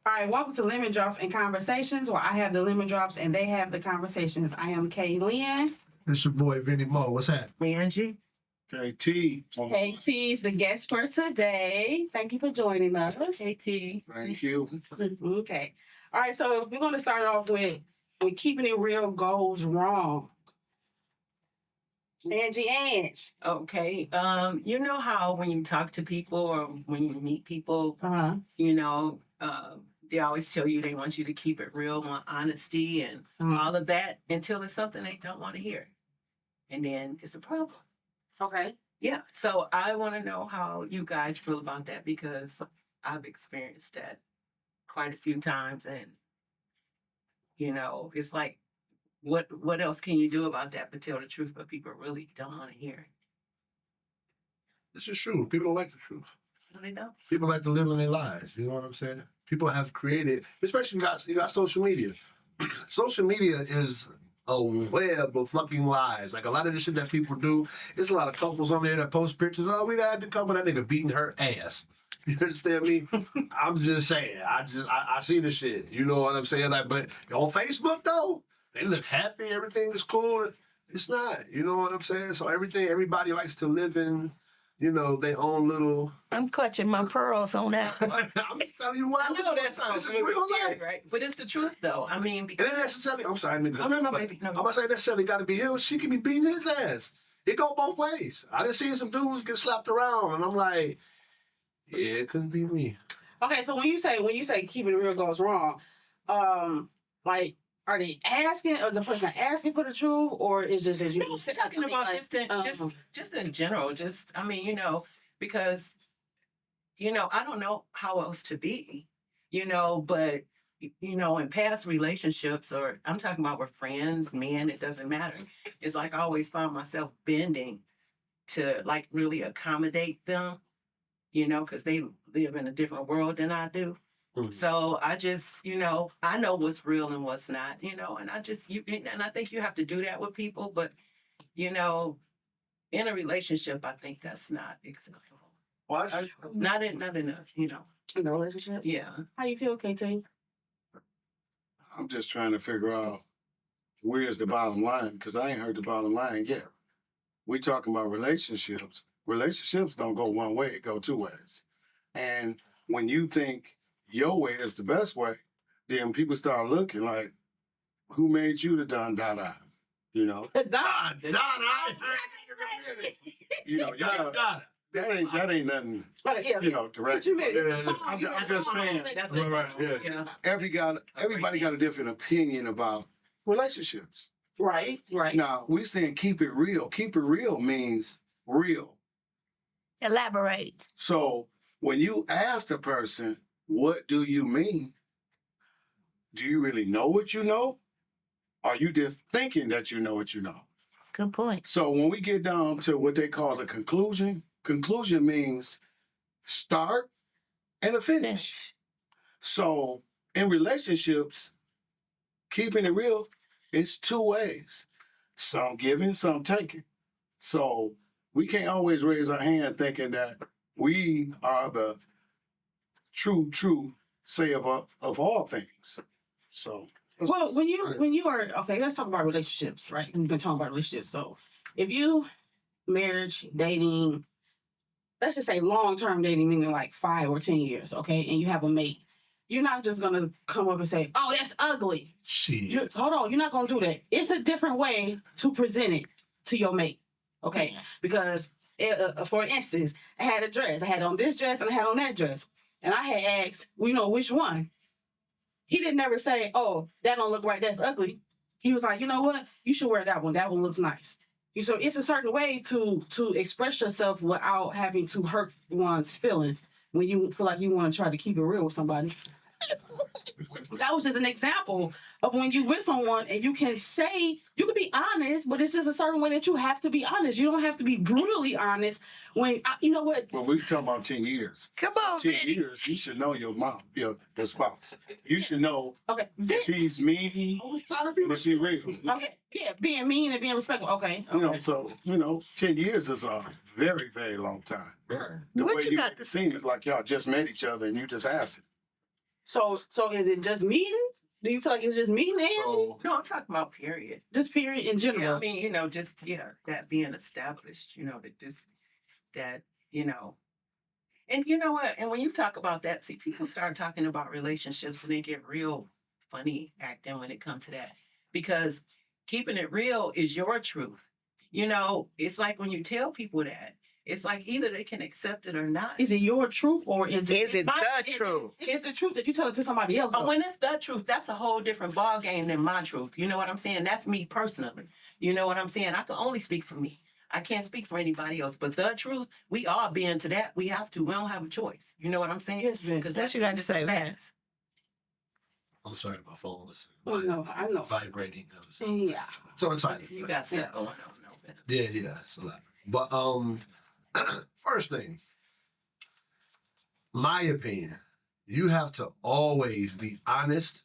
All right, welcome to Lemon Drops and Conversations, where I have the lemon drops and they have the conversations. I am Kaylin. It's your boy Vinny Mo. What's happening? Angie. KT. KT is the guest for today. Thank you for joining us. KT. Thank you. Okay. All right, so we're going to start off with keeping it real goes wrong. Ange. Okay. You know how when you talk to people or when you meet people, Uh-huh. you know, they always tell you they want you to keep it real, want honesty and all of that until it's something they don't want to hear. And then it's a problem. Okay. Yeah. So I want to know how you guys feel about that because I've experienced that quite a few times. And, you know, it's like, what else can you do about that but tell the truth, but people really don't want to hear it? This is true. People don't like the truth. No, they don't. People like to live in their lives. You know what I'm saying? People have created, especially you got social media. Social media is a web of fucking lies. Like a lot of the shit that people do, there's a lot of couples on there that post pictures. Oh, we had the couple that nigga beating her ass. You understand me? I'm just saying. I see the shit. You know what I'm saying? Like, but on Facebook though, they look happy. Everything is cool. It's not. You know what I'm saying? So everybody likes to live in, you know, their own little. I'm clutching my pearls on that one. I'm just telling you what. I know that sounds This is really real scary, life. right? But it's the truth, though. I mean, It because ain't necessarily. I'm sorry, nigga. Oh, no, baby. No. I'm about to say necessarily got to be him. She could be beating his ass. It go both ways. I done seen some dudes get slapped around, and I'm like, yeah, it couldn't be me. Okay, so when you say keeping it real goes wrong, like, are they asking, or the person asking for the truth, or is just as you no, talking about just in general. Just I mean, you know, because you know, I don't know how else to be, you know, but you know, in past relationships, or I'm talking about with friends, men, it doesn't matter. It's like I always found myself bending to like really accommodate them, you know, because they live in a different world than I do. Mhm. So I just, you know, I know what's real and what's not, you know, and I think you have to do that with people, but you know, in a relationship, I think that's not acceptable. Well, Not in a, you know, in the relationship. yeah. How you feel, KT? I'm just trying to figure out where's the bottom line because I ain't heard the bottom line yet. We talking about relationships. Relationships don't go one way; it go two ways. And when you think your way is the best way, then people start looking like, who made you the Don Dada? You know, you know, that ain't nothing. You know, direct. What you mean? Yeah, It's a song. I'm You got just a song. saying. That's Right, it. yeah. Yeah. Everybody got a different opinion about relationships. Right. Now, we're saying keep it real. Keep it real means real. Elaborate. So when you ask the person, what do you mean? Do you really know what you know? Or are you just thinking that you know what you know? Good point. So when we get down to what they call the conclusion means start and a finish. So in relationships, keeping it real, it's two ways. Some giving, some taking. So we can't always raise our hand thinking that we are the true say of all things. So Well, when you are okay, let's talk about relationships, right? We've been talking about relationships. So if you marriage, dating, let's just say long-term dating, meaning like 5 or 10 years, okay, and you have a mate, you're not just gonna come up and say, "Oh, that's ugly." shit. Hold on, you're not gonna do that. It's a different way to present it to your mate, okay? Because for instance, I had a dress, I had on this dress and I had on that dress, and I had asked, well, you know, which one? He didn't never say, "Oh, that don't look right, that's ugly." He was like, "You know what? You should wear that one. That one looks nice." So it's a certain way to express yourself without having to hurt one's feelings when you feel like you want to try to keep it real with somebody. That was just an example of when you with someone and you can say, you can be honest, but it's just a certain way that you have to be honest. You don't have to be brutally honest when, you know what? when we talk about 10 years, Come on, 10 Vinny. years, you should know your mom, the spouse. You should know Okay. if he's mean, if he's real. Okay. Yeah, being mean and being respectful. Okay. You know, so, 10 years is a very, very long time. The What way you got to seem is like y'all just met each other and you just asked him. So is it just meeting? Do you feel like it's just meeting and So No, I'm talking about period. just period in general? Yeah, I mean, just that being established, that, and you know what? And when you talk about that, see, people start talking about relationships and they get real funny acting when it comes to that. Because keeping it real is your truth. It's like when you tell people that, it's like either they can accept it or not. Is it your truth or is it Is it my- the truth? It's the truth that you tell it to somebody else? But though? when it's the truth, that's a whole different ball game than my truth. You know what I'm saying? That's me personally. You know what I'm saying? I can only speak for me. I can't speak for anybody else. But the truth, we all be into that. We have to. We don't have a choice. You know what I'm saying? Yes, Vince. Because What you got to say, Vance? I'm sorry, my phone was Oh, no, I know. vibrating. Yeah. So it's like, you got stuff going on. No, yeah, it's a lot. But first thing, my opinion, you have to always be honest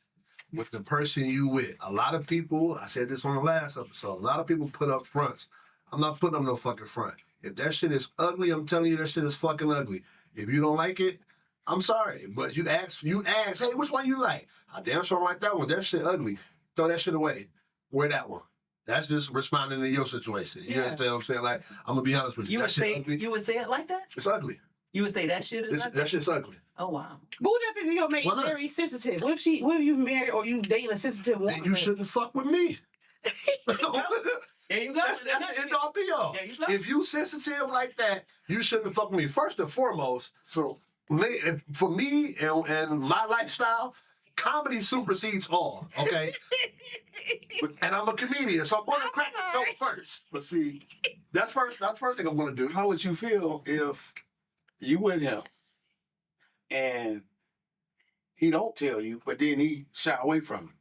with the person you with. A lot of people, I said this on the last episode, a lot of people put up fronts. I'm not putting up no fucking front. If that shit is ugly, I'm telling you that shit is fucking ugly. If you don't like it, I'm sorry. But you ask, hey, which one you like? I damn sure like that one. That shit ugly. Throw that shit away. Wear that one. That's just responding to your situation. You Yeah. understand what I'm saying? Like, I'm gonna be honest with you. You would That shit say ugly. you would say it like that? It's ugly. You would say that shit is ugly? That shit's ugly. Oh wow. But what if your mate Why is not? very sensitive? What if you married or you dating a sensitive woman? Then you shouldn't fuck with me. There you go. That's the end all be all. There you go. If you sensitive like that, you shouldn't fuck with me. First and foremost, So for me and my lifestyle, comedy supersedes all. Okay, and I'm a comedian, so I'm gonna crack the joke first. but see, That's first. That's first thing I'm gonna do. how would you feel if you with him and he don't tell you, but then he shy away from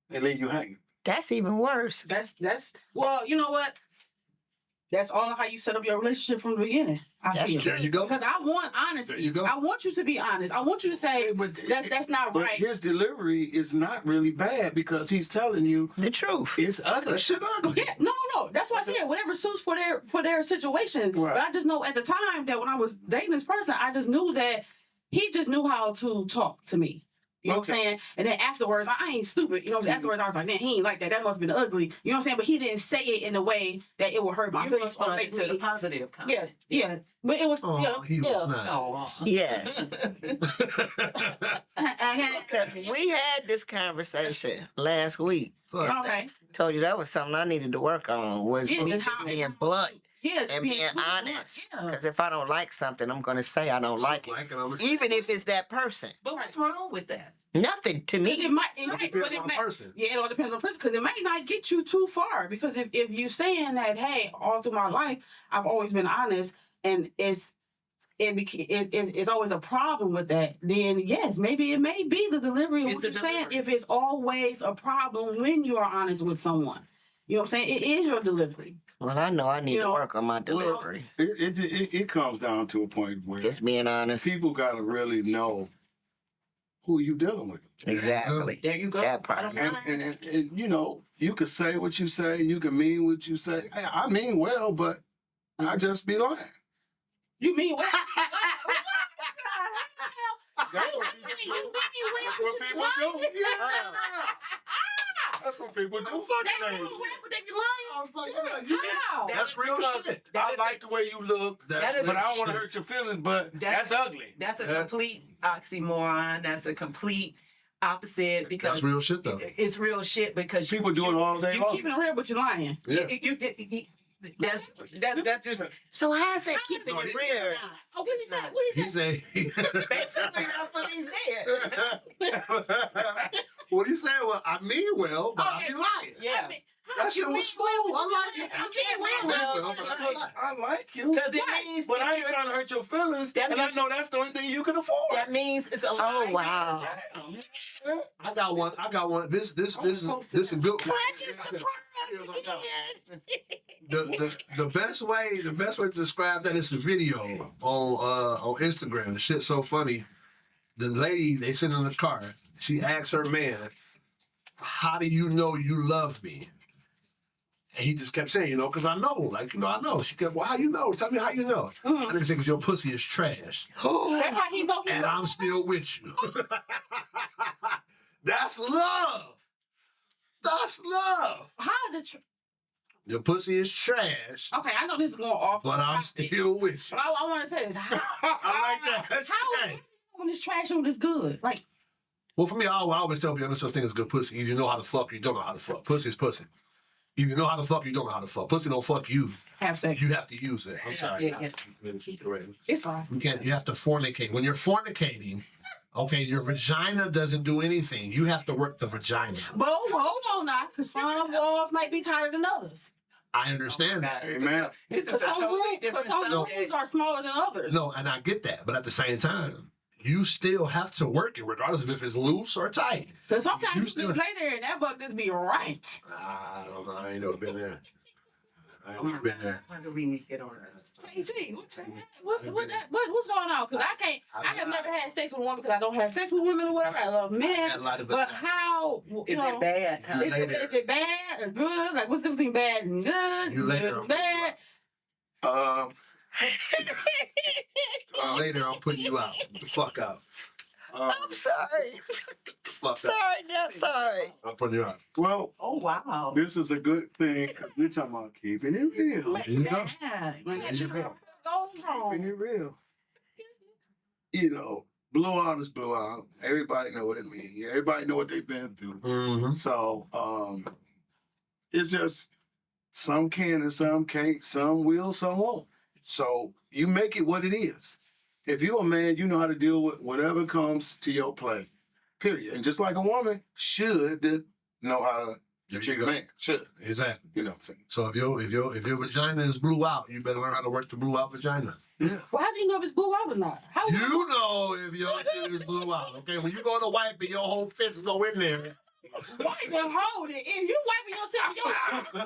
you and leave you hanging? That's even worse. That's well, you know what? That's all how you set up your relationship from the beginning. I That's feel. There you go. Because I want honesty. There you go. I want you to be honest. I want you to say But that's not but right. his delivery is not really bad because he's telling you The truth. it's ugly. That shit ugly. Yeah, no. That's why I said whatever suits for their situation. Right. But I just know at the time that when I was dating this person, I just knew that he just knew how to talk to me. You know what I'm saying? And then afterwards, I ain't stupid. You know, afterwards I was like, man, he ain't like that. That must have been ugly. You know what I'm saying? But he didn't say it in a way that it would hurt my You feelings or responded make to the me. positive comment. Yeah. But it was Oh, he was not. Oh. Yes. yeah. Because we had this conversation last week. So, Okay. Told you that was something I needed to work on, was Yeah, me and just how- being blunt Yeah. and being too blunt. honest. Yeah. Because if I don't like something, I'm going to say I don't like it. Even if it's that person. But what's wrong with that? Nothing to Because me. it might, It but depends it on the may, person. yeah, it all depends on the person because it may not get you too far. Because if you saying that, hey, all through my life, I've always been honest, and it's always a problem with that, then yes, maybe it may be the delivery of It's what the you're saying. delivery. If it's always a problem when you are honest with someone, you know what I'm saying? It is your delivery. Well, I know I need You to know, work on my delivery. It comes down to a point where Just being honest. people got to really know who you dealing with. Exactly. There you go. That part. Bottom And, line. and you know, you can say what you say, you can mean what you say. Hey, I mean well, but I just be lying. You mean what? That's what people do. That's what people do. How? That's real shit. I like the way you look, That is but I don't real want to shit. hurt your feelings, but that's ugly. That's a complete oxymoron. That's a complete opposite because That's real shit though. it's real shit because People do it all day You long. keeping it real, but you're lying. Yeah. that's just So how's that keeping it real? Oh, what he say? What he He say? say. basically that's what he said. What he saying? Well, I mean well, but I Okay. be lying. Yeah. I mean, That shit you was smooth. I like it. You can't win I well. mean, but I Because I like you, Because it Right. means but I that ain't trying to hurt your feelings, That and I means- know that's the only thing you can afford. that means it's a lie. Oh, wow. I got one. This is a good one. Clutches the pearls again. The best way to describe that is the video on Instagram. The shit's so funny. The lady, they sit in the car. She asks her man, "How do you know you love me?" And he just kept saying, you know, because I know, like, you know, I know. She kept, well, how you know? Tell me how you know. I didn't say, because your pussy is trash. That's how he know he And I'm still with you. That's love. That's love. How is it? Your pussy is trash, Okay, I know this is going off. but I'm still with you. But I want to say this. How, I like that. how Hey. when it's trash and when it's good? Like, Well, for me, I always tell people, no such thing as good pussy. Either you know how to fuck or you don't know how to fuck. Pussy is pussy. Either you know how to fuck or you don't know how to fuck. Pussy don't fuck you. have sex. You have to use it. I'm sorry. Yeah. It's fine. You can't. You have to fornicate. When you're fornicating, okay, your vagina doesn't do anything. You have to work the vagina. But hold on now, because some walls might be tighter than others. I understand that. Amen. This is a Because some, totally different rooms subject. are smaller than others. No, and I get that, but at the same time, you still have to work it, regardless of if it's loose or tight. Because sometimes You you still- just lay there and that butt just be right. I don't know. I ain't never been there. I ain't never been there. When do we need to get on this? KT, what's going on? Because I have never had sex with a woman because I don't have sex with women or whatever. I love men. But how, you Is know, it bad? Huh? is it bad or good? Like, what's the difference between bad and good? You later. Good and bad? Later, I'm putting you out. Get the fuck out. I'm sorry. Fuck out. Sorry, not sorry. I'm putting you out. Well, Oh wow. this is a good thing. 'Cause we're talking about keeping it real. There you go. Yeah. There you go. Goes Keeping wrong. it real. You know, blowout is blowout. Everybody know what it means. Everybody know what they've been through. Mm-hmm. So it's just some can and some can't, some will, some won't. So you make it what it is. If you're a man, you know how to deal with whatever comes to your play. Period. And just like a woman should know how to treat a man. Should. Exactly. You know what I'm saying? So if your vagina is blew out, you better learn how to work the blew out vagina. Yeah. Well, how do you know if it's blue out or not? How You know if your shit is blew out. Okay, when you go to wipe it, your whole fist go in there. wipe and hold it? If you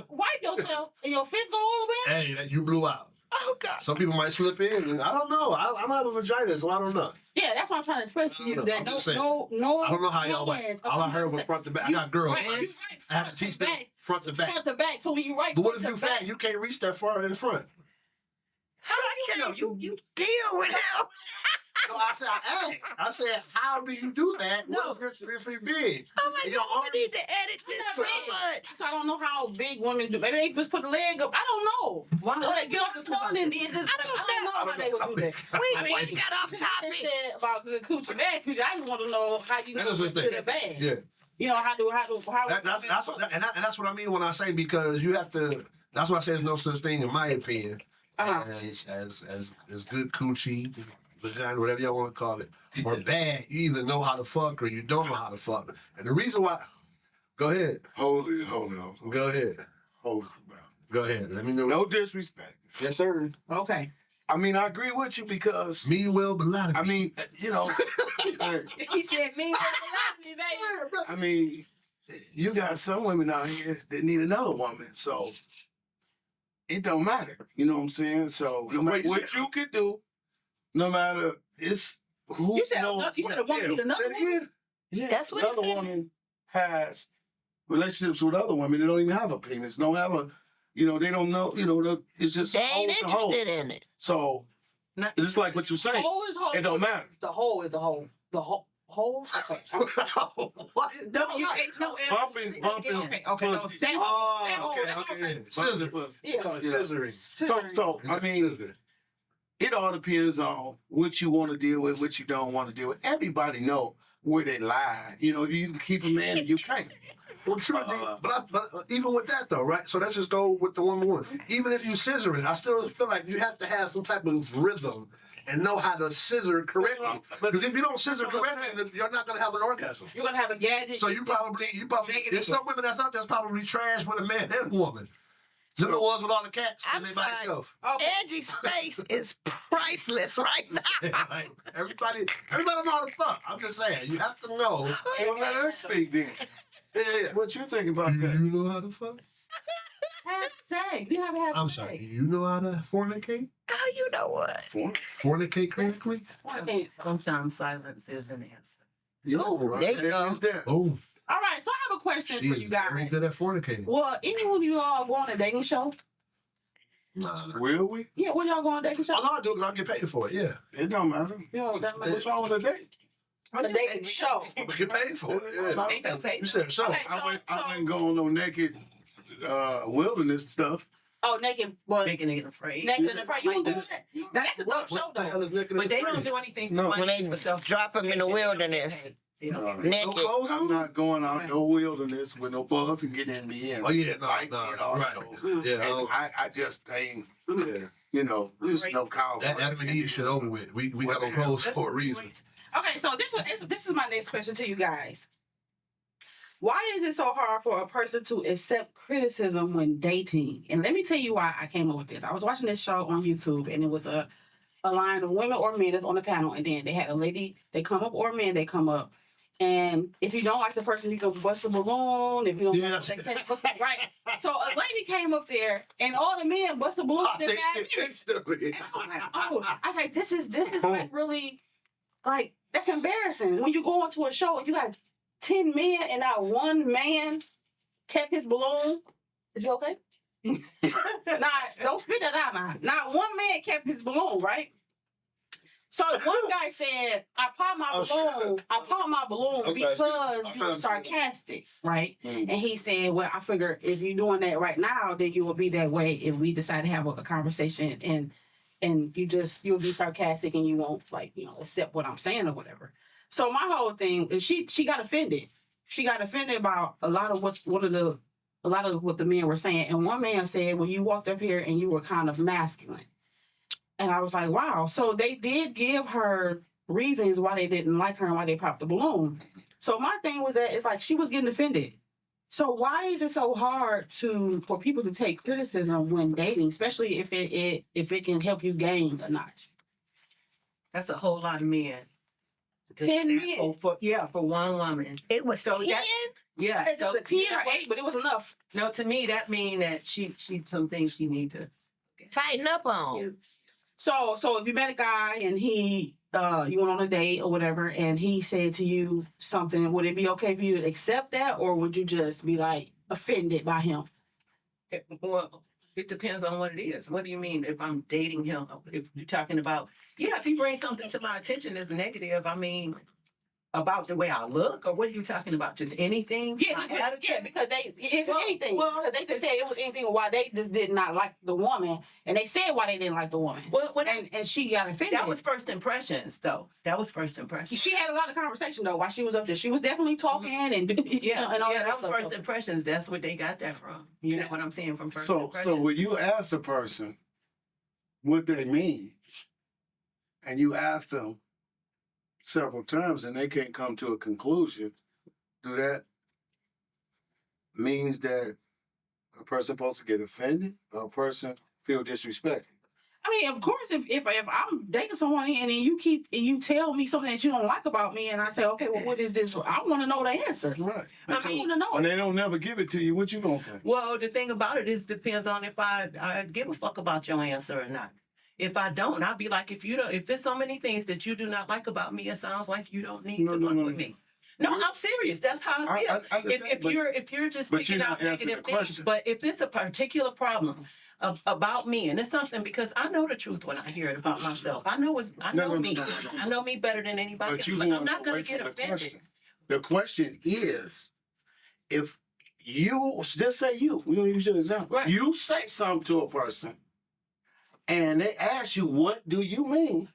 wipe yourself and your fist go all the way in? Hey, that you blew out. Oh God. Some people might slip in. And I don't know. I don't have a vagina, so I don't know. Yeah, that's what I'm trying to express to you. That I'm no, just saying. no, I don't know how y'all hands. wipe. All I heard was front to back. I got girls. Right, you I have to teach them front to back. front to back. So when you write But what if front you to back, fat? You can't reach that far in front. You Deal with him. No, I said I asked. I said, how do you do that? No. What if it's big? Oh my And your God, arm- we need to edit this so much. so I don't know how big women do. Maybe they just put the leg up. I don't know. Why? Or they get off the toilet and then just. I don't know. how they would do that. We got off They topic. said about good coochie, bad coochie. I just want to know how you know That is if it's the good thing. or bad. Yeah. You know how. That's what, and that's what I mean when I say, because you have to. That's why I say there's no such thing, in my opinion, Uh-huh. as good coochie, vagina, whatever y'all want to call it, or bad. You either know how to fuck or you don't know how to fuck. And the reason why, go ahead, Hold it. go ahead, Hold it, bro. go ahead. Let me know. No disrespect. Yes, sir. Okay. I mean, I agree with you because, Me will, but not. I mean, you know, He said, "Me, baby." I mean, you got some women out here that need another woman, so it don't matter. You know what I'm saying? So no matter Wait, you what said- you could do, no matter it's who You said knows you said a what- woman need another Say it woman? again. Yeah, That's what he another said. woman has relationships with other women. They don't even have a penis. Don't have a, they don't know. It's just They ain't hole to hole. interested in it. So Not- it's like what you say. Hole is hole. It don't matter. The hole is a hole. The hole. Hole. Okay. What? WH Bumping Okay. No, pussy. that hole. That hole. Okay, That's okay. okay. Scissor. Yeah. Scissoring. So I mean, it all depends on what you want to deal with, what you don't want to deal with. Everybody know where they lie. You can keep a man and you can't. Well, true, but even with that though, right? So let's just go with the one. Even if you scissor it, I still feel like you have to have some type of rhythm and know how to scissor correctly. But- Because if you don't scissor that's what I'm correctly, then you're not gonna have an orgasm. You're gonna have a gadget. So you probably Jaggedy. there's some women that's out there's probably trash with a man and a woman. They're the ones with all the cats I'm and they by sorry. themselves. Okay. Angie's face is priceless right now. Like, everybody know how to fuck. I'm just saying, you have to know. Well, let her speak then. Yeah. What you think about Do that? you know how to fuck? Have sex. You have to have I'm sex. sorry. Do you know how to fornicate? Oh, you know what? Fornicate correctly? Sometimes silence is an answer. Yo, There you go. There. Oh. All right. So I have a question She for is you very guys. good at fornicating. Well, any one of you all go on a dating show? Nah. Will we? Yeah, when y'all go on a dating show? I know I do because I get paid for it. Yeah, It don't matter. You know, that matters. What's wrong with a date? A dating show. I get paid for it. Yeah. Ain't no pay. You said so. Okay. I wouldn't go on no naked wilderness stuff. Oh, naked boy. Making it afraid. Naked in the front. You Like wouldn't do this. that? Now that's a dope show What the hell though. is naked in But the they frame? don't do anything for No, money. when they it's for self- drop 'em in the They don't wilderness. get paid. They don't get No Naked. clothes I'm on? not going out no wilderness with no bugs and getting me in. Oh yeah, no, Right, no, you know, right. so- Yeah, And I just ain't, yeah. you know, there's no cow. That Adam and Eve shit over with. We got no clothes That's for a the reason. point. Okay, so this is my next question to you guys. Why is it so hard for a person to accept criticism when dating? And let me tell you why I came up with this. I was watching this show on YouTube, and it was a line of women or men that's on the panel, and then they had a lady, they come up, or men, they come up. And if you don't like the person, you can bust a balloon. If you don't Yeah, like, that's- they say bust it, right? So a lady came up there, and all the men bust a balloon Pop in that 5 shit minutes. instantly. And I was like, oh, I was like, this is like really, like, that's embarrassing. When you go into a show and you got 10 men and not one man kept his balloon. Is you okay? Nah, don't spit that out now. Not one man kept his balloon, right? So one guy said, I popped my balloon. I popped my balloon Okay. because you were sarcastic, right? Mm. And he said, well, I figure if you're doing that right now, then you will be that way if we decide to have a conversation and you'll be sarcastic and you won't accept what I'm saying or whatever. So my whole thing is she got offended. She got offended about a lot of what the men were saying. And one man said, well, you walked up here and you were kind of masculine. And I was like, wow. So they did give her reasons why they didn't like her and why they popped the balloon. So my thing was that it's like she was getting offended. So why is it so hard for people to take criticism when dating, especially if it can help you gain a notch? That's a whole lot of men. 10 men. For one woman. It was So 10? that- Yeah. It So was a 10 or 8, but it was enough. No, to me that mean that she some things she need to. Tighten up on. So if you met a guy and he you went on a date or whatever and he said to you something, would it be okay for you to accept that, or would you just be like offended by him? Well, it depends on what it is. What do you mean if I'm dating him? If you're talking about, if he brings something to my attention that's negative, I mean, about the way I look, or what are you talking about? Just anything? My attitude? Because it's Well, anything. well, Because they just said it was anything why they just did not like the woman, and they said why they didn't like the woman, Well, and she got offended. that was first impressions, though. That was first impressions. She had a lot of conversation though while she was up there. She was definitely talking and and all that was stuff. first impressions. That's what they got that from. You know what I'm saying? From first So impressions. when you ask a person what they mean, and you ask them several times and they can't come to a conclusion, do that means that a person supposed to get offended or a person feel disrespected? I mean, of course, if I'm dating someone and then you tell me something that you don't like about me, and I say, okay, well, what is this? I want to know the answer. Right. I So want to know. when they don't never give it to you, what you gonna think? Well, the thing about it is depends on if I give a fuck about your answer or not. If I don't, I'll be like, if there's so many things that you do not like about me, it sounds like you don't need No, to no, fuck no, with no. me. No, I'm serious. That's how I feel. I understand, If you're just but picking you're out not answering negative the things, question. but if it's a particular problem about me, and it's something because I know the truth when I hear it about myself. I know No, me. no. I know me better than anybody But else. you But I'm going not gonna away get from the offended. question. The question is, if you just say you don't use your example. Right. You say something to a person, and they ask you, "What do you mean?"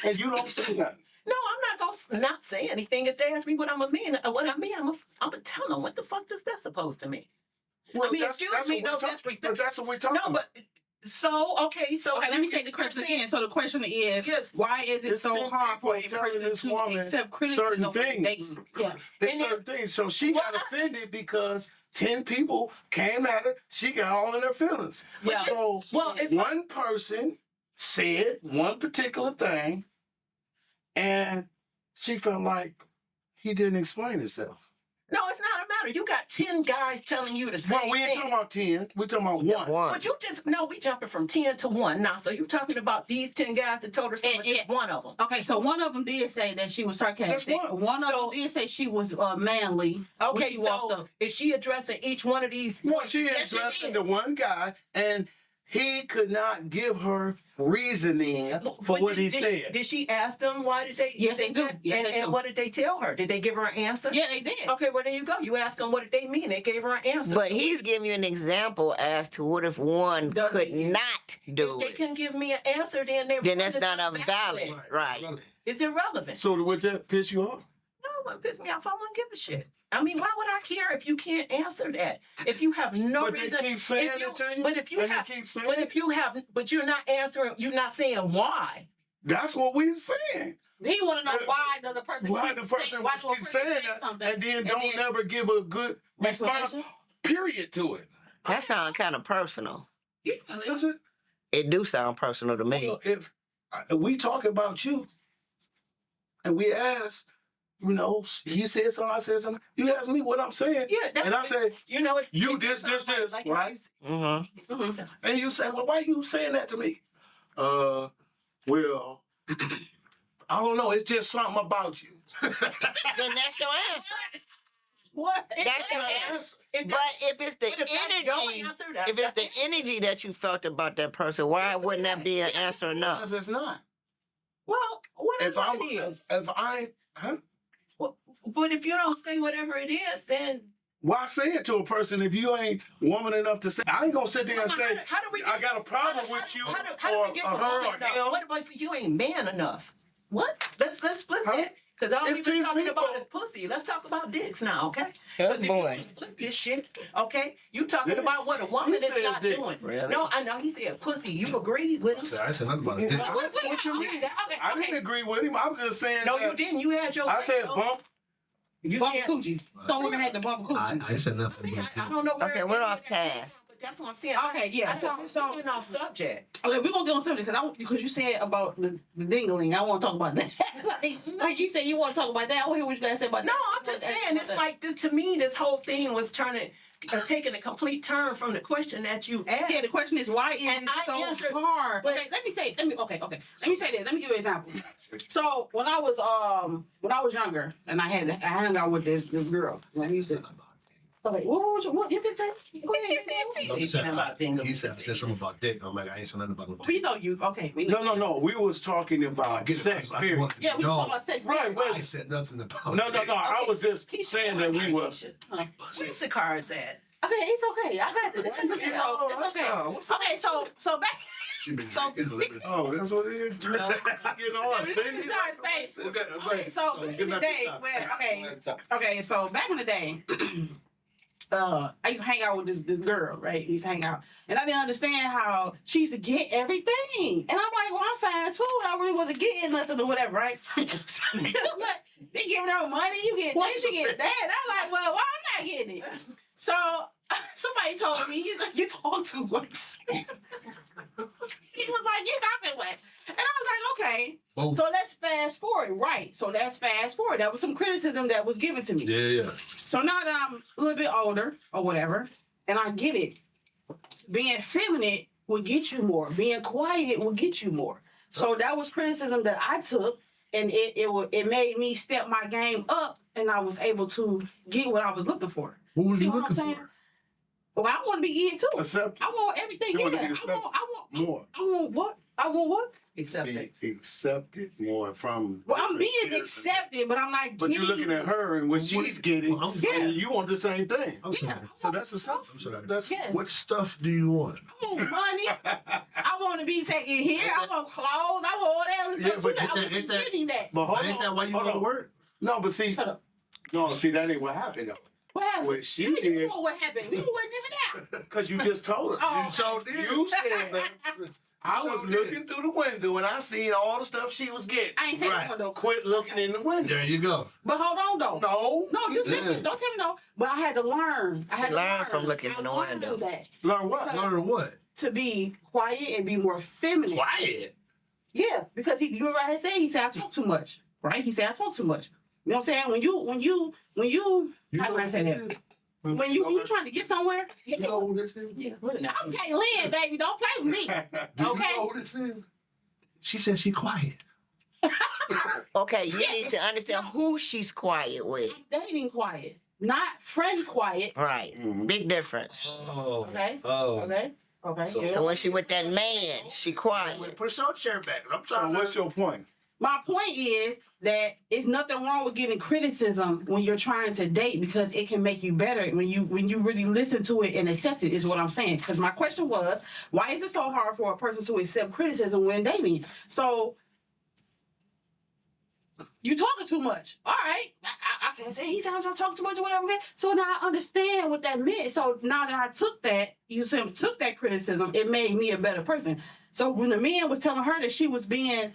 and you don't say nothing. No, I'm not gonna not say anything. If they ask me what I'm gonna tell them what the fuck does that supposed to mean? Well, mean, excuse me, no disrespect. But that's what we're talking No, about. but so Okay, let me say the question again. So the question is, Yes. why is it It's so 10 hard for a people telling person this to woman accept criticism certain when they things. Yeah. There's And certain things. So she got Well, offended because 10 people came at her. She got all in her feelings. Yeah. So Well, it's one person said one particular thing, and she felt like he didn't explain himself. No, it's not a matter. You got 10 guys telling you the same Well, we ain't thing. talking about 10. We're talking about one. One. But you just no, we jumping from 10 to 1 now. So you talking about these 10 guys that told her something, And- just one of them. Okay, so one of them did say that she was sarcastic. That's One of So- them did say she was manly. when Okay, she walked so up. is she addressing each one of these? Well, she Yes, she addressing did. the one guy, and he could not give her reasoning for But what he did said. Did she ask them why did they? Yes, they do. that? Yes, and, they and do. what did they tell her? Did they give her an answer? Yeah, they did. Okay, well there you go. You asked them what did they mean. They gave her an answer. But he's giving you an example as to what if one Doesn't could he? not do if they it. can give me an answer, then they Then that's not a valid, right? It's irrelevant. So would that piss you off? No, it wouldn't piss me off. I wouldn't give a shit. I mean, why would I care if you can't answer that? If you have no But they reason, keep saying if you, it to you, but if you and they have, keep saying but it? if you have, but you're not answering, you're not saying why. That's what we're saying. He want to know why does a person Why keep the say- person why do a keep person saying say that something and then don't never give a good response, explanation? period, to it. That sounds kind of personal. Is it? It do sound personal to me. Well, if we talk about you and we ask, you know, he said something, I said something, you ask me what I'm saying. Yeah, that's And I say, you know, you it this, sounds this, like right? Mm-hmm. And you say, well, why you saying that to me? Well, I don't know. It's just something about you. Then that's your answer. What? That's your answer. But if it's the But if that's your energy, answer, that's if it's the the energy that you felt about that person, why wouldn't that be an answer enough? Because it's not. Well, whatever If I'm, it is. if I, huh? But if you don't say whatever it is, then Why say it to a person if you ain't woman enough to say? I ain't gonna sit there and say, how do we? I got a problem how- with you How do or we get to her woman or enough? him. What about if you ain't man enough? What? Let's flip Huh? that. Because all It's we've been 10 talking people. about is pussy. Let's talk about dicks now, okay? Oh, 'Cause if you boy. wanna flip this shit, okay? You talking Dicks? about what a woman He is said not dicks. doing. Really? No, I know he said pussy. You agreed with him. I said nothing about it. Yeah. What you mean? I didn't agree with him. I was just saying. No, that you didn't. You had your. I said say-so. bump. You Bump can't- coochies. Some women had to bump coochies. I said nothing about I that. don't know where. Okay, we're off task. But that's what I'm saying. Okay, yeah, I so- said, so- getting off subject. Okay, we're gonna get on something because you said about the dingling. I want to talk about that. like you said, you want to talk about that. I want to hear what you guys say about No, that. I'm just saying. It's like to me, this whole thing was taking a complete turn from the question that you asked. Yeah, the question is why is And it I so answered- hard? but- Okay, let me say this. Let me give you an example. So when I was younger and I hung out with this girl. And I used to. Okay, what you can say? Go ahead. He said, About dingling. he said something about dick. I'm like, I ain't said nothing about no dick. We know you. Okay. We know. No. We was talking about Get it, sex. I Period. wanted to Yeah, we know. talking about sex. Right, I right. said nothing about No. dick. I was just Keisha, saying that we were. Keisha, where's the cards at? Okay, it's okay. I got this. It's okay. Okay, so back. She been So- drinking, living- Oh, that's what it is. You know, offended. Okay, so back in the day, okay, so back in the day, I used to hang out with this girl, right? We used to hang out, and I didn't understand how she used to get everything, and I'm like, well, I'm fine too. I really wasn't getting nothing or whatever, right? So, I'm like, they giving her money, you get this, you get that. I'm like, well, why I'm not getting it? So somebody told me, he's like, you talk too much. He was like, you talking much. And I was like, okay. Both. So let's fast forward. Right. So let's fast forward. That was some criticism that was given to me. Yeah. So now that I'm a little bit older or whatever, and I get it, being feminine will get you more. Being quiet will get you more. So that was criticism that I took, and it made me step my game up, and I was able to get what I was looking for. What was See you what I'm looking saying? for? Well, I want to be in too. Accept. I want everything. You Yeah. want to be I accepted want more. what? I want what? Acceptance. Be accepted more from. Well, I'm being different- accepted, but I'm not. But you're looking at her and what she's getting, Well, I'm- Yeah. and you want the same thing. I'm sorry. So that's a I'm sorry. that's Yes. What stuff do you want? I want money. I want to be taken here. I want clothes. I want all that other Yeah, stuff. but too. I ain't wasn't that- getting that. But hold But ain't on, that why you hold go to on. work? No, but see, Shut up. no, see that ain't what happened though. What happened? What she You did, know what happened. You wasn't even there. because you just told us. Oh. You so did. You said that. I was looking through the window and I seen all the stuff she was getting. I ain't saying Right. the window. Quit looking in the window. There you go. But hold on though. No. No, just listen. Don't tell me no. But I had to learn. I She had to learned learn. from looking I in the learned window. that Learn what? Learn what? to be quiet and be more feminine. Quiet. Yeah, because you remember I had said he said I talk too much, right? He said I talk too much. You know what I'm saying? When you how can I say that? When you trying to get somewhere, You know who this is? Yeah, what now? okay, Lynn, baby, don't play with me. Do you Okay. know who this is? She said she quiet. Okay, you need to understand who she's quiet with. I'm dating quiet, not friend quiet. Right. Big difference. Oh. Okay. Oh. Okay. Okay. So when she with that man, she quiet. Push your chair back. I'm So trying what's to. your point? My point is that it's nothing wrong with giving criticism when you're trying to date because it can make you better when you really listen to it and accept it is what I'm saying. Because my question was, why is it so hard for a person to accept criticism when dating? So you talking too much. All right. I said, he said I'm talking too much or whatever. So now I understand what that meant. So now that I took that, took that criticism, it made me a better person. So when the man was telling her that she was being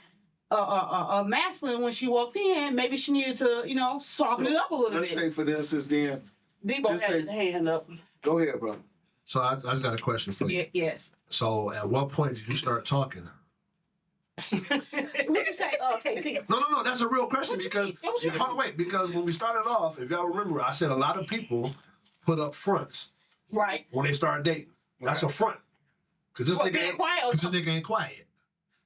masculine when she walked in, maybe she needed to, soften it up a little Let's bit. say for instance, then Debo just had say- his hand up. go ahead, bro. So I just got a question for you. Yes. So at what point did you start talking? What you say? KT. No. That's a real question What you because mean? What you hold on, wait. Because when we started off, if y'all remember, I said a lot of people put up fronts Right. when they start dating. That's a front. Because this What, nigga being ain't quiet or Cause this nigga ain't quiet.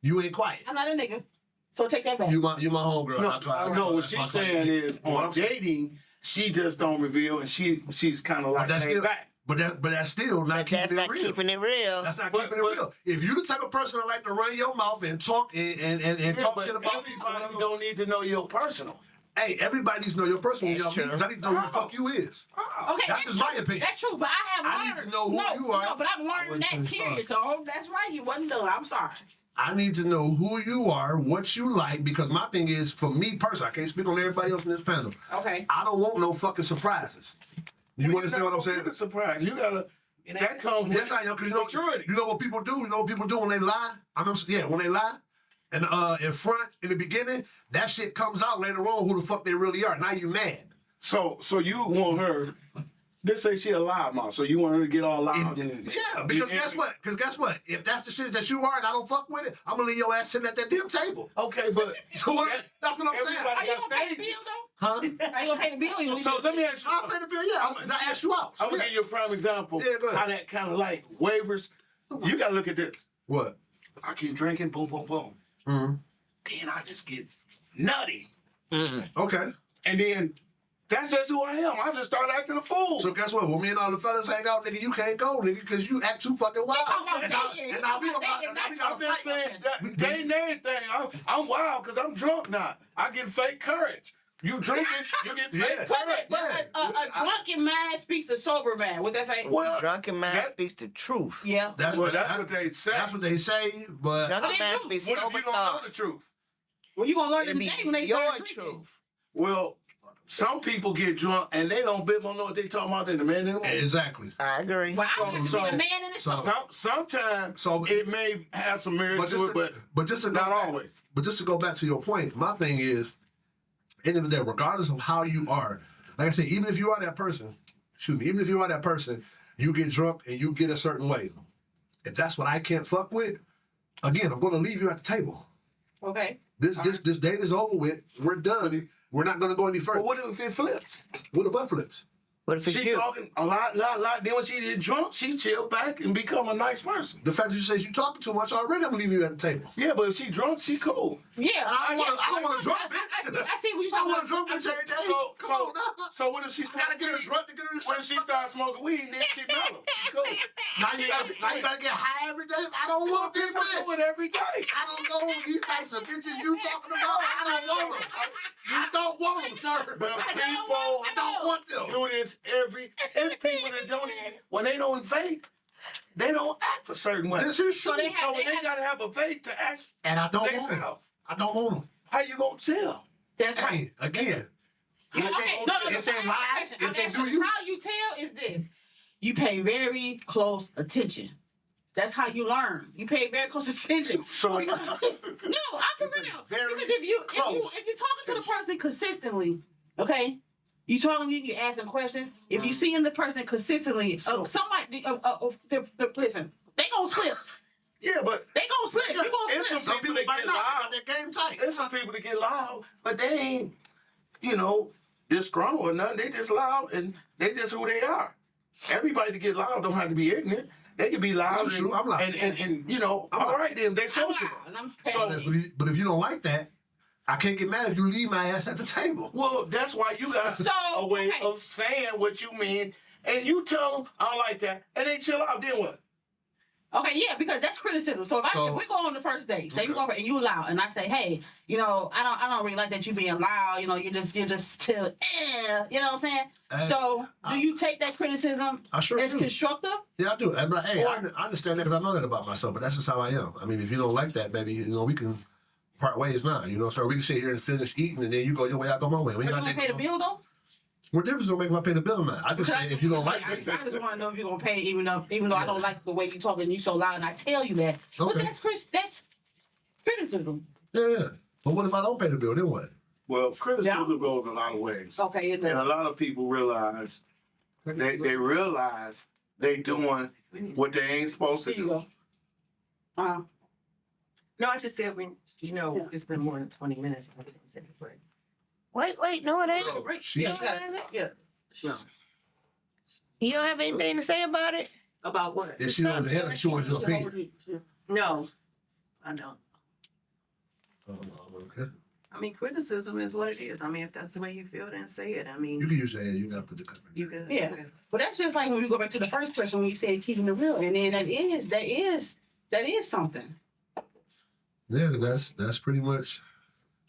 You ain't quiet. I'm not a nigga. So take that back. You my homegirl. No, I try- no. What that's she's my saying question. is What on I'm saying- dating, she just don't reveal, and she's kind of like But that's laid still, back. but that's still not But that's keeping it not real. keeping it real. That's not But- keeping it but- real. If you the type of person that like to run your mouth and talk and Yeah, talk but shit about people, everybody don't need to know your personal. hey, everybody needs to know your personal. That's Y'all meet, 'cause I need to know who the fuck you is. Okay, That's just true. my opinion. That's true, but I have I learned. need to know who you are. No, but I've I learned that wasn't period. So that's right. You wasn't done. I'm sorry. I need to know who you are, what you like, because my thing is, for me personally, I can't speak on everybody else in this panel. Okay. I don't want no fucking surprises. You understand what I'm saying? It's a surprise. You gotta. That comes with Yes, I know, because maturity. you know what people do. You know what people do when they lie. When they lie, and in front in the beginning, that shit comes out later on who the fuck they really are. Now you mad. So you want her? This say she a loud mouth, so you want her to get all loud. Yeah, because guess what? If that's the shit that you are and I don't fuck with it, I'm gonna leave your ass sitting at that damn table. Okay, but So that's what I'm saying. Everybody Are you got gonna pay the stages. bill though? Huh? Are you gonna pay the bill? Or you gonna So leave let it? me ask you I'll something. pay the bill. Yeah, I asked you out. I'm gonna Yeah. give you a prime example. Yeah, go ahead. How that kind of like wavers. You gotta look at this. What? I keep drinking, boom, boom, boom. Mm-hmm. Then I just get nutty, Okay. and then that's just who I am. I just start acting a fool. So guess what? When me and all the fellas hang out, nigga, you can't go, nigga, because you act too fucking wild. talking about And now- dating. and now we We're about- dating, and now we not I'm gotta just fight. saying that they ain't everything. I'm wild because I'm drunk now. I get fake courage. You drinking, you get fake Yeah. courage. But a drunken man speaks to sober man. What that say? Well, Drunken man that- speaks the truth. Yeah. That's what they say. That's what they say, but Drunken they man do. speaks What if sober you don't know the thoughts. truth? Well, you gonna learn It'll it be today when they your start drinking. truth. Well, some people get drunk and they don't know what they talking about in the man in the woman. exactly. I agree. Well, I want to So- be a man in the so- sober. Sometimes So- it may have some merit But to just it, but to go not back- always. But just to go back to your point, my thing is, end of the day, regardless of how you are, like I said, even if you are that person, even if you are that person, you get drunk and you get a certain way. If that's what I can't fuck with, again, I'm gonna leave you at the table. Okay. This date is over with. We're done. We're not gonna go any further. But what if it flips? What the butt flips? What if it's She you? talking a lot. Then when she get drunk, she chill back and become a nice person. The fact that you say you talking too much already, I'm gonna leave you at the table. Yeah, but if she drunk, she cool. Yeah. I don't want a drunk bitch. I see what you're I talking want a drunk about. bitch every day. So, Come so, on now. so what if she I start gotta get her drunk to get her to When she starts smoking weed, then she mellow. She cool. Now you gotta get high every day. I don't want this People do bitch. it every day. I don't know these types of bitches you talking about. I don't want them. You don't want them, sir. But people I don't want them. do this every. It's people that don't even when they don't vape, they don't act a certain way. This is true. So they So when they they have- gotta have a vape to act, And I don't they want them. sell. I don't want them. How you gonna tell? That's right. Hey, again. Okay, no. If they I'm lie, asking if they you, do you. how you tell is this: you pay very close attention. That's how you learn. You pay very close attention. So No, I'm for real. Very Because if you're close. talking to the person consistently, okay, you talking to you asking questions. If you seeing the person consistently, somebody, listen, they gonna slip. yeah, but They gonna slip. You gonna It's slip. some people that might get not. loud. Their game tight. There's some people that get loud, but they ain't disgruntled or nothing. They just loud and they just who they are. Everybody to get loud don't have to be ignorant. They can be loud That's true. I'm loud. and all right then, they I'm social. loud and I'm So- petty. But if you don't like that, I can't get mad if you leave my ass at the table. Well, that's why you got So, a way okay. of saying what you mean, and you tell them I don't like that, and they chill out. Then what? Okay, yeah, because that's criticism. So if So- we go on the first date, say we Okay. go and you loud, and I say, hey, I don't really like that you being loud. You're just still, you know what I'm saying? So do you take that criticism I sure as do. constructive? Yeah, I do. I'm like, hey, Or- I understand that because I know that about myself, but that's just how I am. I mean, if you don't like that, baby, we can part ways now. So we can sit here and finish eating, and then you go your way, I go my way. Are you gonna pay the bill though? What difference does it make if I pay the bill or not? I just say if you don't like I it. just want to know if you're gonna pay, even though I don't like the way you talk and you so loud, and I tell you that. But Okay. that's criticism. Yeah. But what if I don't pay the bill? Then what? Well, criticism goes a lot of ways, Okay, it and a does. lot of people realize they realize they doing what they ain't supposed to Here you do. go. Uh, No, I just said Yeah. it's been more than 20 minutes. Wait, no, it ain't. right. She- Yeah, yeah. Sure. You don't have anything to say about it? About what? If she wants to hear it, she wants your opinion. No, I don't. Okay. I mean, criticism is what it is. I mean, if that's the way you feel, then say it. I mean, You can use that. You got to put the cover. you good. Yeah. But that's just like when we go back to the first question when you said keeping it real, and then that is something. Yeah, that's pretty much,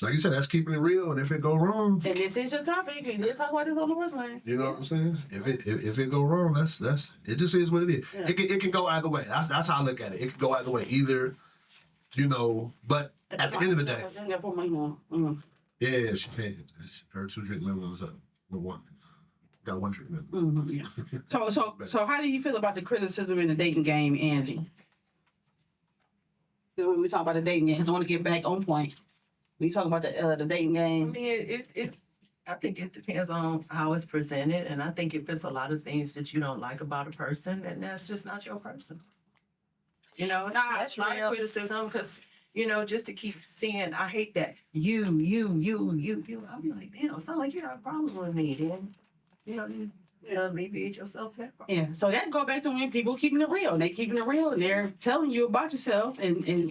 like you said, that's keeping it real. And if it go wrong, And this is your topic. We did talk about this on the Westland. you know what I'm saying? If it go wrong, that's it. Just is what it is. Yeah. It can go either way. That's how I look at it. It can go either way. Either, but at the end of the day, yeah, she paid. Her 2 drink limit was up with 1. Got 1 drink limit. Mm-hmm, yeah. So how do you feel about the criticism in the dating game, Angie? So when we talk about the dating game, 'cause I want to get back on point. We talk about the dating I game. mean, I think it depends on how it's presented, and I think if it's a lot of things that you don't like about a person, then that's just not your person. Nah, That's a lot real. of criticism because just to keep saying, I hate that you. I'm like, damn, it sounds like you have a problem with me. Then, you alleviate yourself that problem. Yeah, so that's go back to when people keeping it real. They keeping it real, and they're telling you about yourself, and then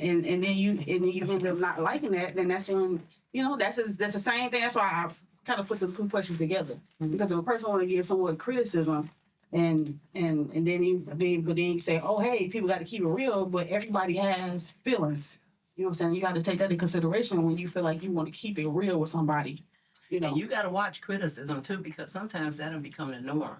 you end up not liking that. Then that's when that's the same thing. That's why I kind of put the 2 questions together, because if a person want to give someone criticism, and then you say, oh hey, people got to keep it real, but everybody has feelings. You know what I'm saying? You got to take that into consideration when you feel like you want to keep it real with somebody. And you got to watch criticism too, because sometimes that'll become the norm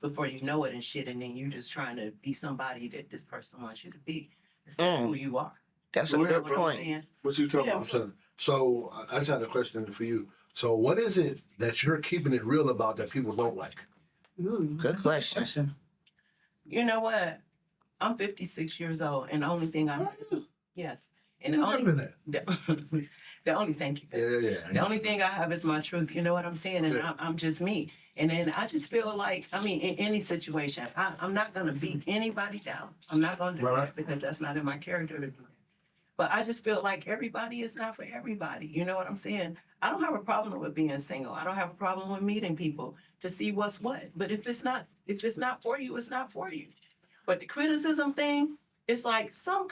before you know it and shit, and then you just trying to be somebody that this person wants you to be instead of who you are. That's a Go ahead, good What I'm point. saying? What you talking Yeah. about? So I just had a question for you. So what is it that you're keeping it real about that people don't like? Good question. You know what? I'm 56 years old, and the only thing yes, and the You're only better than that. the only thank you. Yeah. The only thing I have is my truth. You know what I'm saying? And Yeah. I'm just me. And then I just feel like, I mean, in any situation, I'm not going to beat anybody down. I'm not going to do Right. that because that's not in my character to do that. But I just feel like everybody is not for everybody. You know what I'm saying? I don't have a problem with being single. I don't have a problem with meeting people to see what's what. But if it's not for you, it's not for you. But the criticism thing, it's like some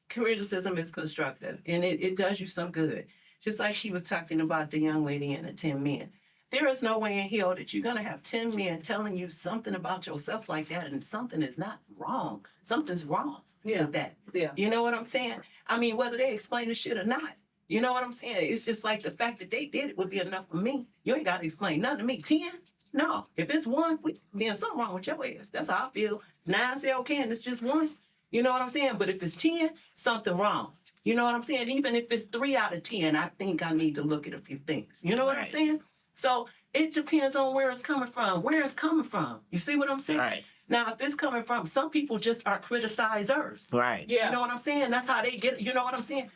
criticism is constructive and it does you some good. Just like she was talking about the young lady and the 10 men. There is no way in hell that you're going to have 10 men telling you something about yourself like that and something is not wrong. Something's wrong with that. Yeah. You know what I'm saying? I mean, whether they explain the shit or not. You know what I'm saying? It's just like the fact that they did it would be enough for me. You ain't got to explain nothing to me. 10? No. If it's 1, then something wrong with your ass. That's how I feel. 9 say okay and it's just 1. You know what I'm saying? But if it's 10, something wrong. You know what I'm saying? Even if it's 3 out of 10, I think I need to look at a few things. You know what I'm Right. saying? So it depends on where it's coming from. Where it's coming from. You see what I'm saying? Right. Now, if it's coming from, some people just are criticizers. Right. Yeah. You know what I'm saying? That's how they get it. You know what I'm saying?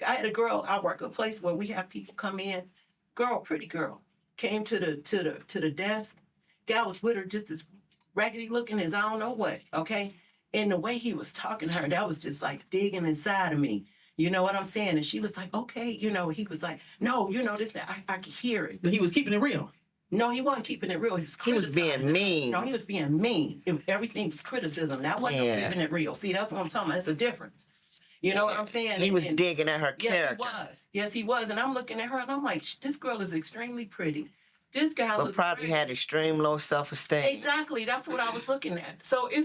I had a girl, I work a place where we have people come in. Girl, pretty girl, came to the desk. Guy was with her just as raggedy looking as I don't know what, okay? And the way he was talking to her, that was just like digging inside of me. You know what I'm saying? And she was like, okay, he was like, no, this, that, I could hear it. But he was keeping it real. No, he wasn't keeping it real. He was being criticizing. mean. No, he was being mean. Everything was criticism. That wasn't Yeah. keeping it real. See, that's what I'm talking about. It's a difference. You know what I'm saying? He was And- digging at her Yes, character. he was. Yes, he was. And I'm looking at her and I'm like, this girl is extremely pretty. This guy But looks probably great. had extreme low self-esteem. Exactly. That's what I was looking at. So it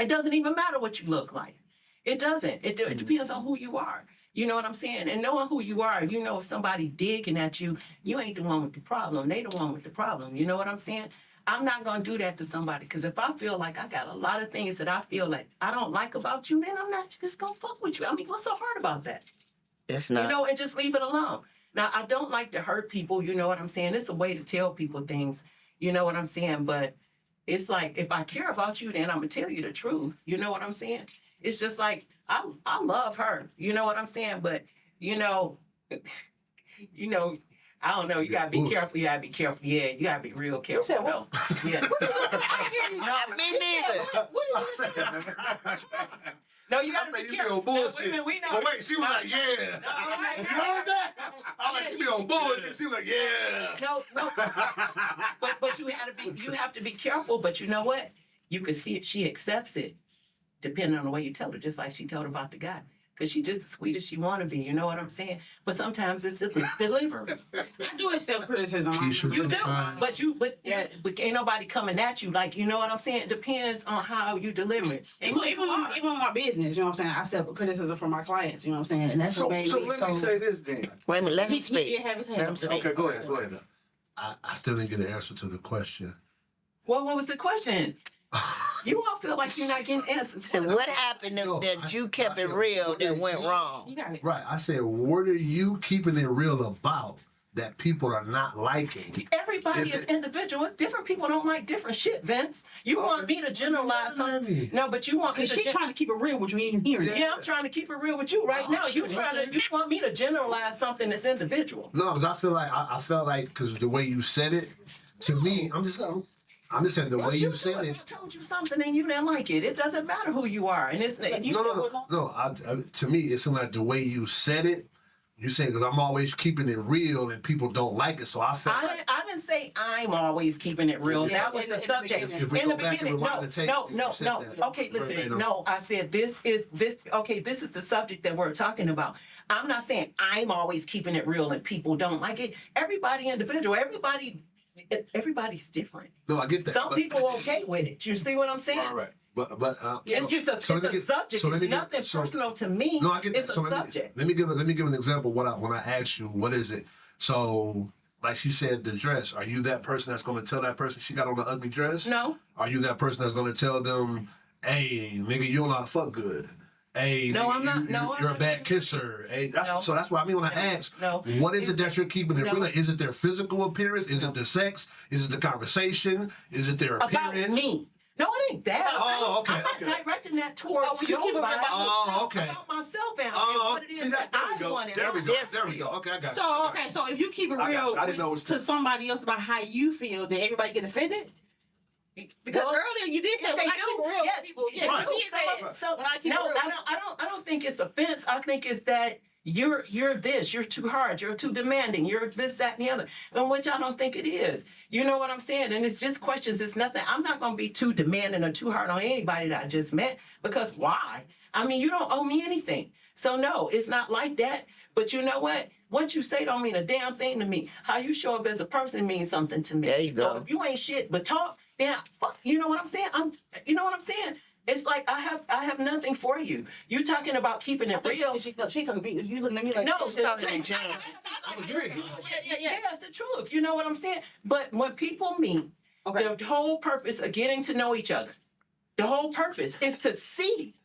doesn't even matter what you look like. It doesn't. It depends on who you are. You know what I'm saying? And knowing who you are, if somebody digging at you, you ain't the one with the problem. They the one with the problem. You know what I'm saying? I'm not going to do that to somebody because if I feel like I got a lot of things that I feel like I don't like about you, then I'm not just going to fuck with you. I mean, what's so hard about that? It's not. And just leave it alone. Now, I don't like to hurt people, you know what I'm saying? It's a way to tell people things, you know what I'm saying? But it's like, if I care about you, then I'm going to tell you the truth. You know what I'm saying? It's just like, I love her, you know what I'm saying? But, I don't know. You gotta be careful. You gotta be careful. Yeah, you gotta be real careful. said what? Yeah. Me neither. What did you say? No, you gotta I be say you be careful. on bullshit. No, we know. Oh wait, she was like, yeah. You heard that? I was like, she be on bullshit. She was like, yeah. No. But you have to be careful. But you know what? You can see it. She accepts it, depending on the way you tell her. Just like she told about the guy, because she just as sweet as she want to be. You know what I'm saying? But sometimes it's the delivery. I do accept criticism. Keisha, You do, but Yeah. ain't nobody coming at you like, you know what I'm saying? It depends on how you deliver it. And Even with my business, you know what I'm saying? I accept criticism from my clients, you know what I'm saying? And that's So, what made so me let me say this then. Wait a minute, let him He speak. did have his hand Let him up there. speak. Okay, go ahead. I still didn't get an answer to the question. Well, what was the question? You all feel like you're not getting answers. So what happened No, that you I kept it said, real what that is- went wrong? You got it. Right. I said, what are you keeping it real about that people are not liking? Everybody Is is it- individual. Different people don't like different shit, Vince. You want me to generalize something? No, but you want me Because to. she's trying to keep it real with you, ain't hearing it. Yeah, I'm trying to keep it real with you right now. You want me to generalize something that's individual. No, because I feel like I felt like because the way you said it to me, I'm just saying the way you said it. I told you something and you didn't like it. It doesn't matter who you are, and you said what? No. To me, it seemed like the way you said it. You saying because I'm always keeping it real and people don't like it, so I felt like I didn't say I'm always keeping it real. Yeah, That was in the the subject. beginning. If we In go the back and beginning, rewind the tape, no. you said that. Okay, listen, Verbatim. no. I said this is the subject that we're talking about. I'm not saying I'm always keeping it real and people don't like it. Everybody individual. Everybody's different. no, I get that. Some but- people are okay with it. You see what I'm saying? All right, but It's just a subject. so let It's me get- nothing so- personal to me. No, I get It's that. a So let subject. me give an example. When I asked you, what is it? So, like she said, the dress. Are you that person that's going to tell that person she got on an ugly dress? No. Are you that person that's going to tell them, "Hey, nigga, you don't know how to fuck good"? Hey, No, nigga, I'm not. No, I'm you're a not. bad kisser. Hey, No. so that's what I mean when I ask. No. What is it that you're keeping it No. real? Is it their physical appearance? Is it the sex? Is it the conversation? Is it their About appearance? me. No, it ain't that. Oh, okay, I'm not okay. directing that towards Oh, well, you keep it nobody. about Oh, okay. About myself and Oh, what it is see, that there I we go. want. There we It's go. different. There we go. Okay, I got it. So, okay, so if you keep it I got real you. I didn't know it was to somebody else about how you feel, then everybody get offended? Because Well, earlier you did say If when they I keep do, it real yes, with people. yes, Yeah, they you do. did say it. So, When I keep no, it real. I don't think it's offense. I think it's that you're this, you're too hard, you're too demanding, you're this, that, and the other. And which I don't think it is. You know what I'm saying? And it's just questions, it's nothing. I'm not gonna be too demanding or too hard on anybody that I just met, because why? I mean, you don't owe me anything. So no, it's not like that. But you know what? What you say don't mean a damn thing to me. How you show up as a person means something to me. There you go. So if you ain't shit but talk, then fuck, you know what I'm saying? You know what I'm saying? It's like I have nothing for you. You talking about keeping it real? She's talking to you looking at me like No, she's talking in general. Yeah. Yeah, it's the truth. You know what I'm saying? But when people meet, Okay. the whole purpose of getting to know each other, the whole purpose is to see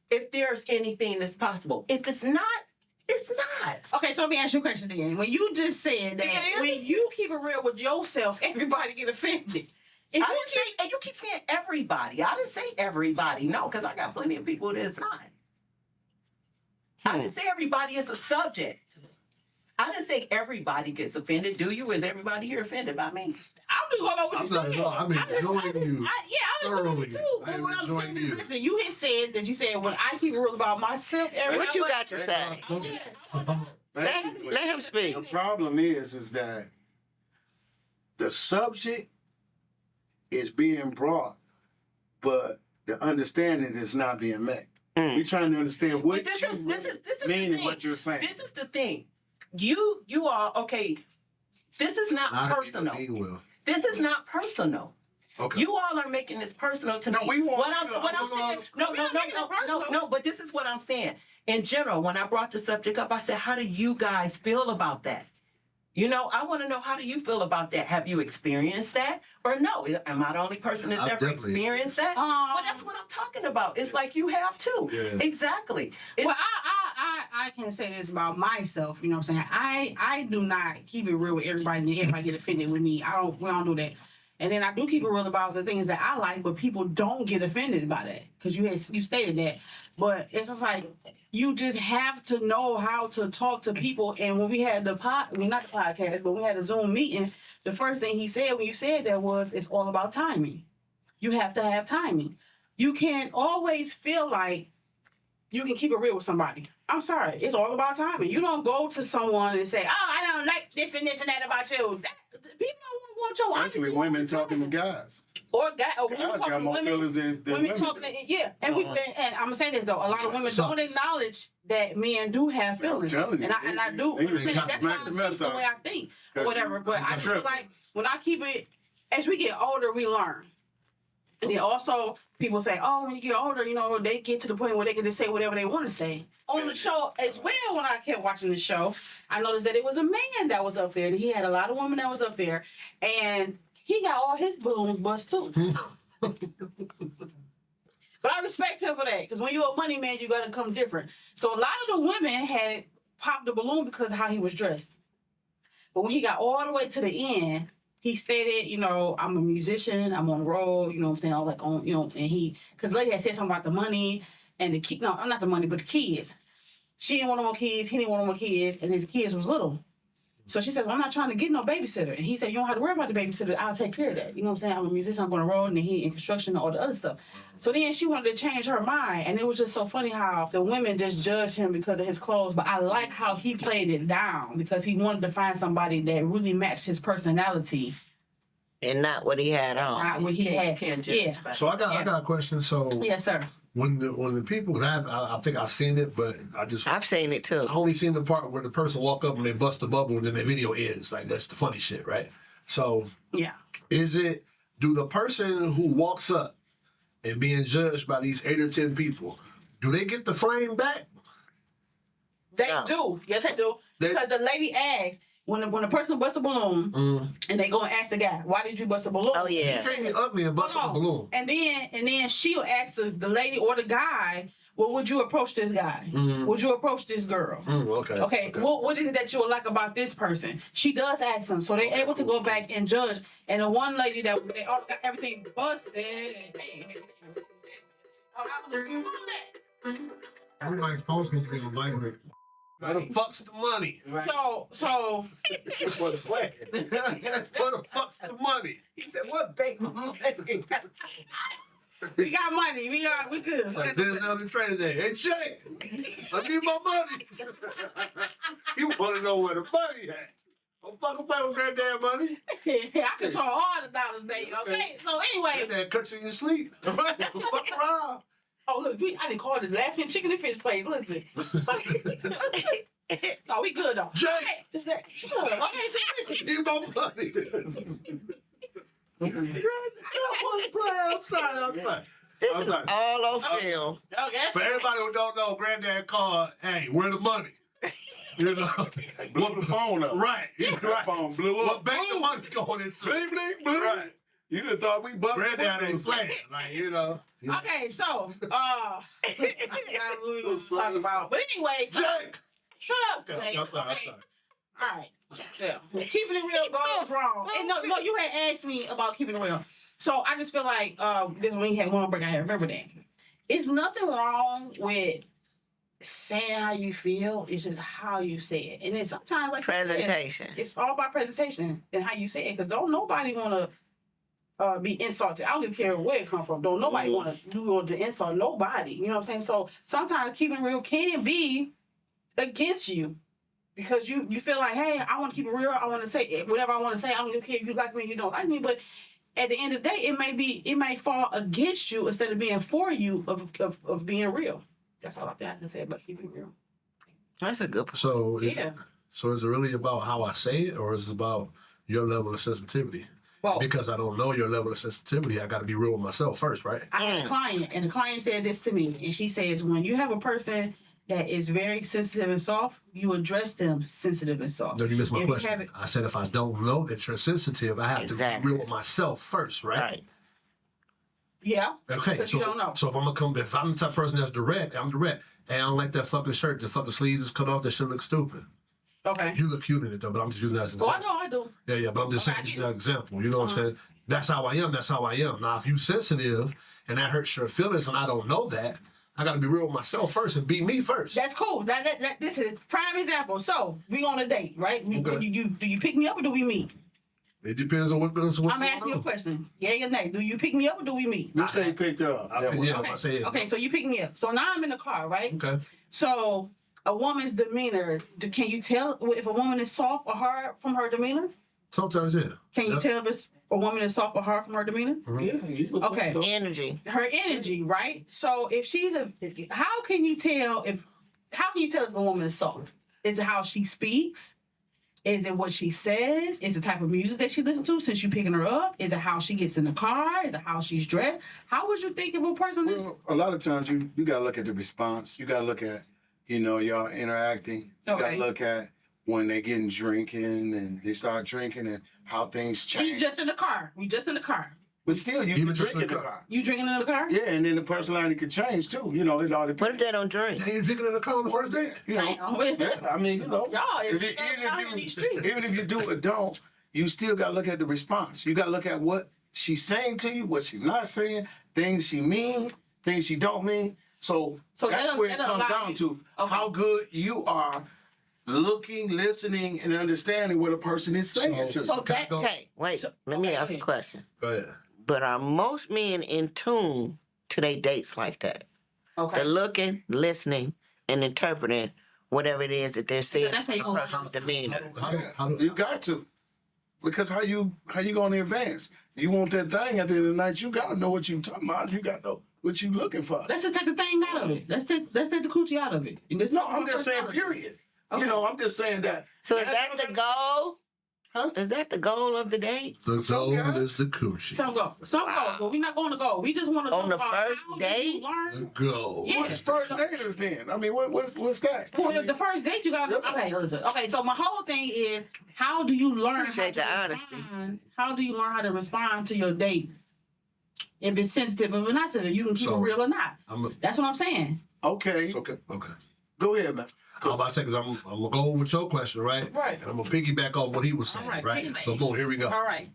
if there's anything that's possible. If it's not, it's not. Okay, so let me ask you a question again. When you just said that, Yeah, when you keep it real with yourself, everybody get offended. If I you didn't say, and you keep saying everybody. I didn't say everybody. No, because I got plenty of people that's not. I didn't say everybody is a subject. I didn't say everybody gets offended. Do you? Is everybody here offended by me? I'm just going by what I'm you not said. at all. I mean, knowing you. Yeah, thoroughly. too. I But am what I'm saying enjoying is, you. listen, you had said that you said when I keep it real about myself, everybody. What you got to say? Let him speak. The problem is that the subject is being brought, but the understanding is not being met. We're trying to understand what But this you is the mean and thing. what you're saying. This is the thing. You are okay. This is not personal. This is not personal. Okay. You all are making this personal to No, me. we want what you to- I'm saying. No. But this is what I'm saying. In general, when I brought the subject up, I said, "How do you guys feel about that?" You know, I want to know, how do you feel about that? Have you experienced that or no? Am I the only person that's I've ever definitely experienced that? Well, that's what I'm talking about. It's like you have too. Yeah. Exactly. It's, Well, I can say this about myself. You know what I'm saying? I do not keep it real with everybody, and everybody get offended with me. We don't do that. And then I do keep it real about the things that I like, but people don't get offended by that because you stated that. But it's just like you just have to know how to talk to people. And when we had not the podcast, but we had a Zoom meeting, the first thing he said when you said that was, it's all about timing. You have to have timing. You can't always feel like you can keep it real with somebody. I'm sorry, it's all about timing. You don't go to someone and say, "Oh, I don't like this and that about you." People don't want your honesty. Especially women talking to guys. Or women Guys got talking to more women. feelings than Women talking, yeah, and and I'm gonna say this though, a lot of women don't acknowledge that men do have feelings, telling you, and I do. they That's smack why the I mess think the out way you. I think, or 'Cause whatever. But you I just feel tripping. like when I keep it, as we get older, we learn. And then also people say, "Oh, when you get older, you know, they get to the point where they can just say whatever they want to say." On the show as well, when I kept watching the show, I noticed that it was a man that was up there, and he had a lot of women that was up there, and he got all his balloons bust too. But I respect him for that, because when you're a money man, you gotta come different. So a lot of the women had popped the balloon because of how he was dressed. But when he got all the way to the end, he stated, you know, I'm a musician, I'm on the road, you know what I'm saying, all like on, you know, and because the lady had said something about the money and the kid, no, not the money, but the kids. She didn't want no more kids, he didn't want no more kids, and his kids was little. So she said, well, I'm not trying to get no babysitter. And he said, you don't have to worry about the babysitter. I'll take care of that. You know what I'm saying? I'm a musician. I'm going to road and he in construction and all the other stuff. So then she wanted to change her mind. And it was just so funny how the women just judged him because of his clothes. But I like how he played it down because he wanted to find somebody that really matched his personality. And not what he had on. Not what he had. Can't judge Yeah. by So I got a question. So Yes, sir. when the people, 'cause I think I've seen it, but I've seen it too. I only seen the part where the person walk up and they bust the bubble and then the video ends. Like that's the funny shit, right? So Yeah. do the person who walks up and being judged by these 8 or 10 people, do they get the frame back? They No. do. Yes, they do. Because the lady asked, when the person busts a balloon, and they go and ask the guy, why did you bust a balloon? Oh, yeah. You can't be ugly and bust up a balloon. And then she'll ask the lady or the guy, well, would you approach this guy? Would you approach this girl? Okay. What is it that you would like about this person? She does ask them, so they're able to go back and judge. And the one lady that they all got everything busted. Everybody's phone's gonna be on vibrate. Where the fuck's the money? Right. So Where the fuck's the money? He said, "What bank money?" we got money. We good. Like Denzel the trainer there. Hey Jake, I need my money. You want to know where the money at? Don't fuck about with granddad money. I control all the dollars, baby. Okay. So anyway, Granddad cut you in your sleep. Fuck around. oh look, I didn't call it Alaskan chicken and fish plate. Listen. No, we good though. Jake! Hey, is that shut up. Okay, so listen. Need my money. I'm sorry. This I'm is sorry. all on film. Okay, that's For everybody who don't know, granddad called, hey, where the money? You know? Blew the phone up. Right. The Right. phone blew up. What bank the money going into? Bling, bling, bling. Right. You done thought we busted. Granddad ain't playing. Like, you know. okay, so I forgot what we was talking about. But anyway, so, Jake! shut up, Okay, Jake. I'm sorry. Okay. All right. Yeah. Keeping it real goes wrong. And no, you had asked me about keeping it real. So I just feel like this when we had one break, I remember that. It's nothing wrong with saying how you feel. It's just how you say it. And then sometimes like you said, Presentation. it's all about presentation and how you say it. Because don't nobody want to be insulted. I don't even care where it come from. Don't nobody want to insult nobody. You know what I'm saying? So sometimes keeping real can be against you because you feel like, hey, I want to keep it real. I want to say whatever I want to say. I don't even care if you like me or you don't like me. But at the end of the day, it may fall against you instead of being for you of being real. That's all I can say about keeping it real. That's a good point. So, Yeah. So is it really about how I say it, or is it about your level of sensitivity? Well, Because I don't know your level of sensitivity, I got to be real with myself first, right? I had a client, and the client said this to me, and she says, when you have a person that is very sensitive and soft, you address them sensitive and soft. No, you missed my If you question. have it- I said if I don't know that you're sensitive, I have to Exactly. be real with myself first, right? Right. Yeah. Okay, But so you don't know. so if I'm the type of person that's direct, I'm direct. Hey, I don't like that fucking shirt. The fucking sleeves is cut off. That shit looks stupid. Okay. You look cute in it though, but I'm just using that as an Oh, I example. know, I do. Yeah, but I'm just Okay, I saying get this is an example. You know what I'm saying? That's how I am. That's how I am. Now, if you sensitive and that hurts your feelings, and I don't know that, I got to be real with myself first and be me first. That's cool. This is a prime example. So we on a date, right? Okay. Do you pick me up or do we meet? It depends on what's going on. I'm asking you a question. Yeah or nay? Do you pick me up or do we meet? You say he picked her up. I That pick- one. yeah, Okay. I say it. Okay, so you pick me up. So now I'm in the car, right? Okay. So a woman's demeanor, can you tell if a woman is soft or hard from her demeanor? Sometimes, yeah. Can you Yeah. tell if a woman is soft or hard from her demeanor? Yeah, you look Okay. so- Energy. Her energy, right? So if she's how can you tell if a woman is soft? Is it how she speaks? Is it what she says? Is it the type of music that she listens to since you picking her up? Is it how she gets in the car? Is it how she's dressed? How would you think if a person is Well, a lot of times you gotta look at the response. You gotta look at, y'all interacting. You Okay. gotta look at when they getting drinking and they start drinking and how things you change. just in the car? We just in the car. But still, you Even can just drink in in the the car. You drinking in the car? Yeah, and then the personality could change too. It all depends. What if they don't drink? Hey, you drinking in the car on the first date? You know, Damn. yeah, I mean, Y'all, if if you- y'all in these streets. even if you do or don't, you still got to look at the response. You got to look at what she's saying to you, what she's not saying, things she mean, things she don't mean. So that's that'll- where it that'll comes allow down you- to Okay. how good you are looking, listening, and understanding what a person is saying to you. So Can I that go? Okay, wait. So- Let me okay, ask go a ahead. question. Go ahead. But are most men in tune to their dates like that? okay. They're looking, listening, and interpreting whatever it is that they're seeing that's how you from a gonna person's learn. demeanor. How do- You got to. Because how you going to advance? You want that thing at the end of the night, you got to know what you're talking about. You got to know what you're looking for. Let's just take the thing out of it. Let's take the coochie out of it. And let's No, talk I'm about just saying, personality. period. Okay. I'm just saying that. So is that the goal? Huh? Is that the goal of the date? The Some goal guys- is the coochie. Some go, but we're not going to go. We just want to talk On the about first how date? you The learn. goal. Yeah. What's first daters then? I mean, what's that? I Well, mean, the first date you gotta. Yeah. Okay, listen. Okay, so my whole thing is, how do you learn? Appreciate how to the honesty. respond? How do you learn how to respond to your date? If it's sensitive or not sensitive, you can keep So- it real or not. I'm That's what I'm saying. okay, okay. Okay. go ahead, man. I was about to say, because I'm going to go with your question, right? Right. And I'm going to piggyback off what he was saying, All right, right? piggyback. So, boom, here we go. All right.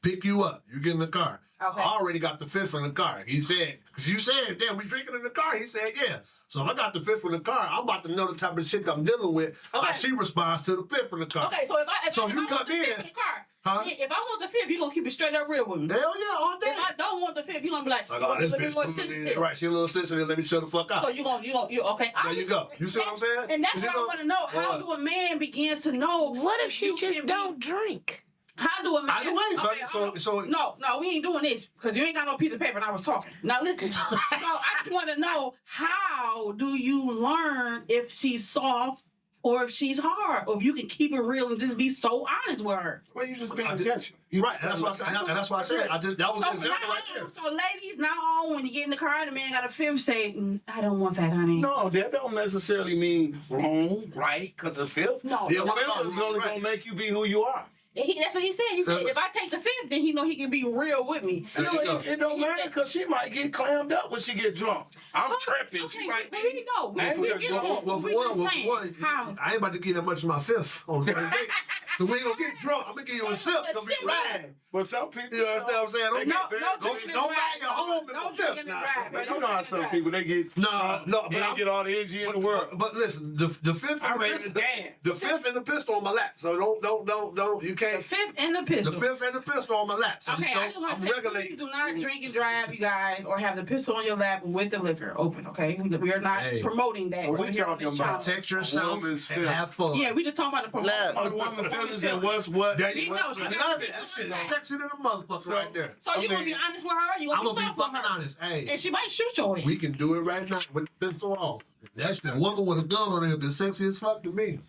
Pick you up. You get in the car. Okay. I already got the fifth in the car. He said, because you said, damn, we drinking in the car. He said, yeah. So if I got the fifth in the car, I'm about to know the type of shit I'm dealing with. How Okay. she responds to the fifth in the car. Okay, so if I So if you I come want the in, fifth in the car, huh? if I want the fifth, you gonna keep it straight up real with me. Hell yeah, all day. If I don't want the fifth, you gonna be like, Like, oh, this let me bitch more put me in. sensitive. Right, she a little sensitive. Let me shut the fuck up. So you okay? There you go. You see what I'm saying? And that's You what I know- want to know. How What? do a man begins to know? What if she you just can don't drink? How do a man? Either way, so- Okay, so- hold on. so- no, we ain't doing this because you ain't got no piece of paper and I was talking. Now listen. So I just want to know, how do you learn if she's soft or if she's hard, or if you can keep it real and just be so honest with her? Well, you just paying I did- attention. Right, and that's why I said. And that's why I said. That was So, the example right there. so ladies, now on when you get in the car and the man got a fifth, say, I don't want that, honey. No, that don't necessarily mean wrong, right? Because the fifth, No, the no, fifth no, is only right. gonna make you be who you are. That's what he said. He said, if I take the fifth, then he know he can be real with me. There you go. It don't He matter said- because she might get clammed up when she get drunk. I'm tripping. Okay, She might well, here you go. We And get for that. Well, We for just one, saying how. I ain't about to get that much of my fifth on the first date. So we ain't gonna get drunk. I'm gonna give you a sip. Gonna be right. But some people, You understand what I'm saying? They No, get very- no Don't drinking don't and find your driving. home in No the drinking fifth. and driving. Man, No you know how drinking some and people they get No, they get all the energy in the world. But listen, the fifth I'm and ready the to pistol, dance. the fifth and the pistol on my lap. So don't. You driving. can't. The fifth and the The pistol. fifth and the pistol on my lap. So Okay, you I just want I'm to say, regulating. please do not drink and drive, you guys, or have the pistol on your lap with the liquor open. Okay, we are not Hey. promoting that. What we on here on talking this about? channel. Protect yourself woman's and feelings. have fun. Yeah, we just talking about the promotion. Look. Oh, the woman feelings and what's what. There You you know, go. she I got love a it. That pistol shit on. is sexy than a motherfucker right there. So you gonna mean, be honest with her? You I'm gonna gonna be be soft with fucking her? honest. Hey, And she might shoot your ass. we can do it right now with the pistol on. That's the woman with a gun on it. The sexy as fuck to me.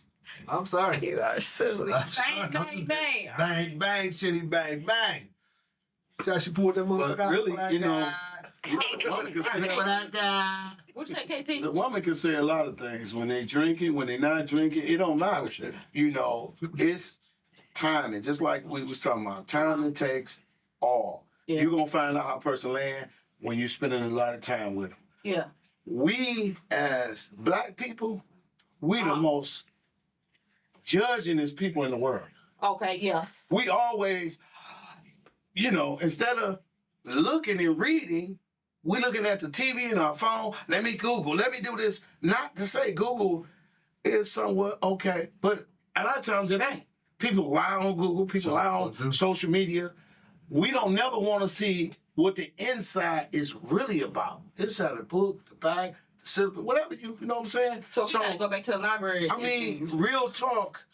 I'm sorry. You are silly. Bang, bang, bang. Bang, bang, chitty, bang, bang. See how she pulled that motherfucker out? really, for that you know, guy? the woman can say- For that guy. What you say, KT? the woman can say a lot of things when they drinking, when they not drinking. It don't matter. You know, it's timing. Just like we was talking about, timing takes all. Yeah. You're gonna find out how a person land when you're spending a lot of time with them. Yeah. We as black people, we the most judgingest people in the world. Okay. Yeah. We always, you know, instead of looking and reading, we looking at the TV and our phone. Let me Google. Let me do this. Not to say Google is somewhat okay, but a lot of times it ain't. People lie on Google. People lie on social media. We don't never want to see what the inside is really about. Inside the book, the bag, the silver, whatever you know what I'm saying. So we gotta go back to the library. I mean, real talk.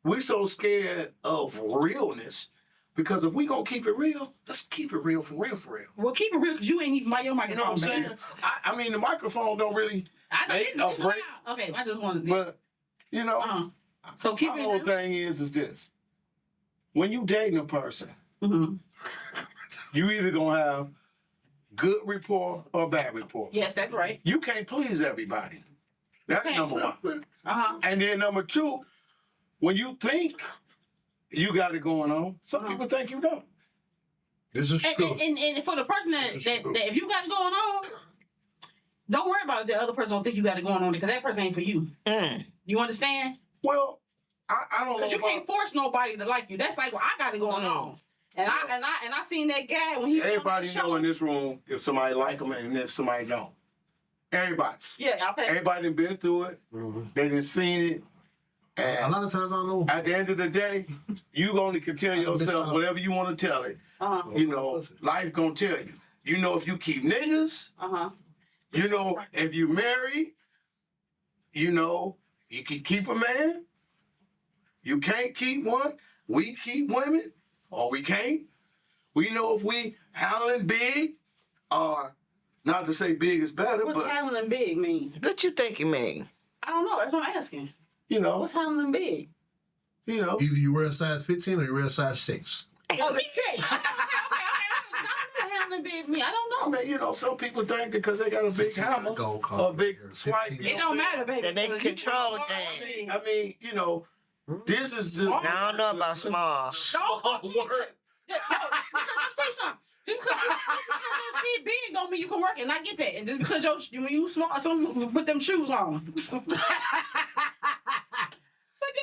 We so scared of realness because if we gonna keep it real, let's keep it real for real, for real. well, keep it real because you ain't even by your You microphone. know what I'm baby. saying? I mean, the microphone don't really, I know They it's a break. loud. Okay, I just wanted to. but you know, So keep my it whole real. thing is this: when you dating a person, Mm-hmm. you either gonna have good rapport or bad rapport. Yes, that's right. You can't please everybody. That's Okay. number one. Uh-huh. And then number two, when you think you got it going on, some people think you don't. This is And, true. and for the person that if you got it going on, don't worry about if the other person don't think you got it going on because that person ain't for you. Mm. You understand? Well, I don't know. Because you about- can't force nobody to like you. That's like, well, I got it going on. And I seen that guy when he was on Everybody that know show. in this room if somebody like them and if somebody don't. Everybody. Yeah, okay. Everybody done been through it. They done seen it. A And lot of times I don't know. at the end of the day, you only can tell yourself whatever you want to tell it. Uh-huh. You know, life gonna tell you. You know if you keep niggas, Uh-huh. you know if you married, you know you can keep a man. You can't keep one. We keep women, or we can't. We know if we howling big, or not to say big is better, What's but handling big mean? What you think it mean? I don't know. That's what I'm asking. you know, What's handling big? you know. Either you wear a size 15 or you wear a size 6. Oh, the six. Okay. I don't know what handling big mean. I don't I know. mean, you know, some people think because they got a big hammer Gold or a big card. swipe. 15. you It know don't what I'm matter, baby. That they can because you control small things. big. I mean, you know, this is the. I don't know about small. Don't word. Because I'm tell you something. Just because that shit big don't mean you can work it. And I get that. And just because when you small, some put them shoes on.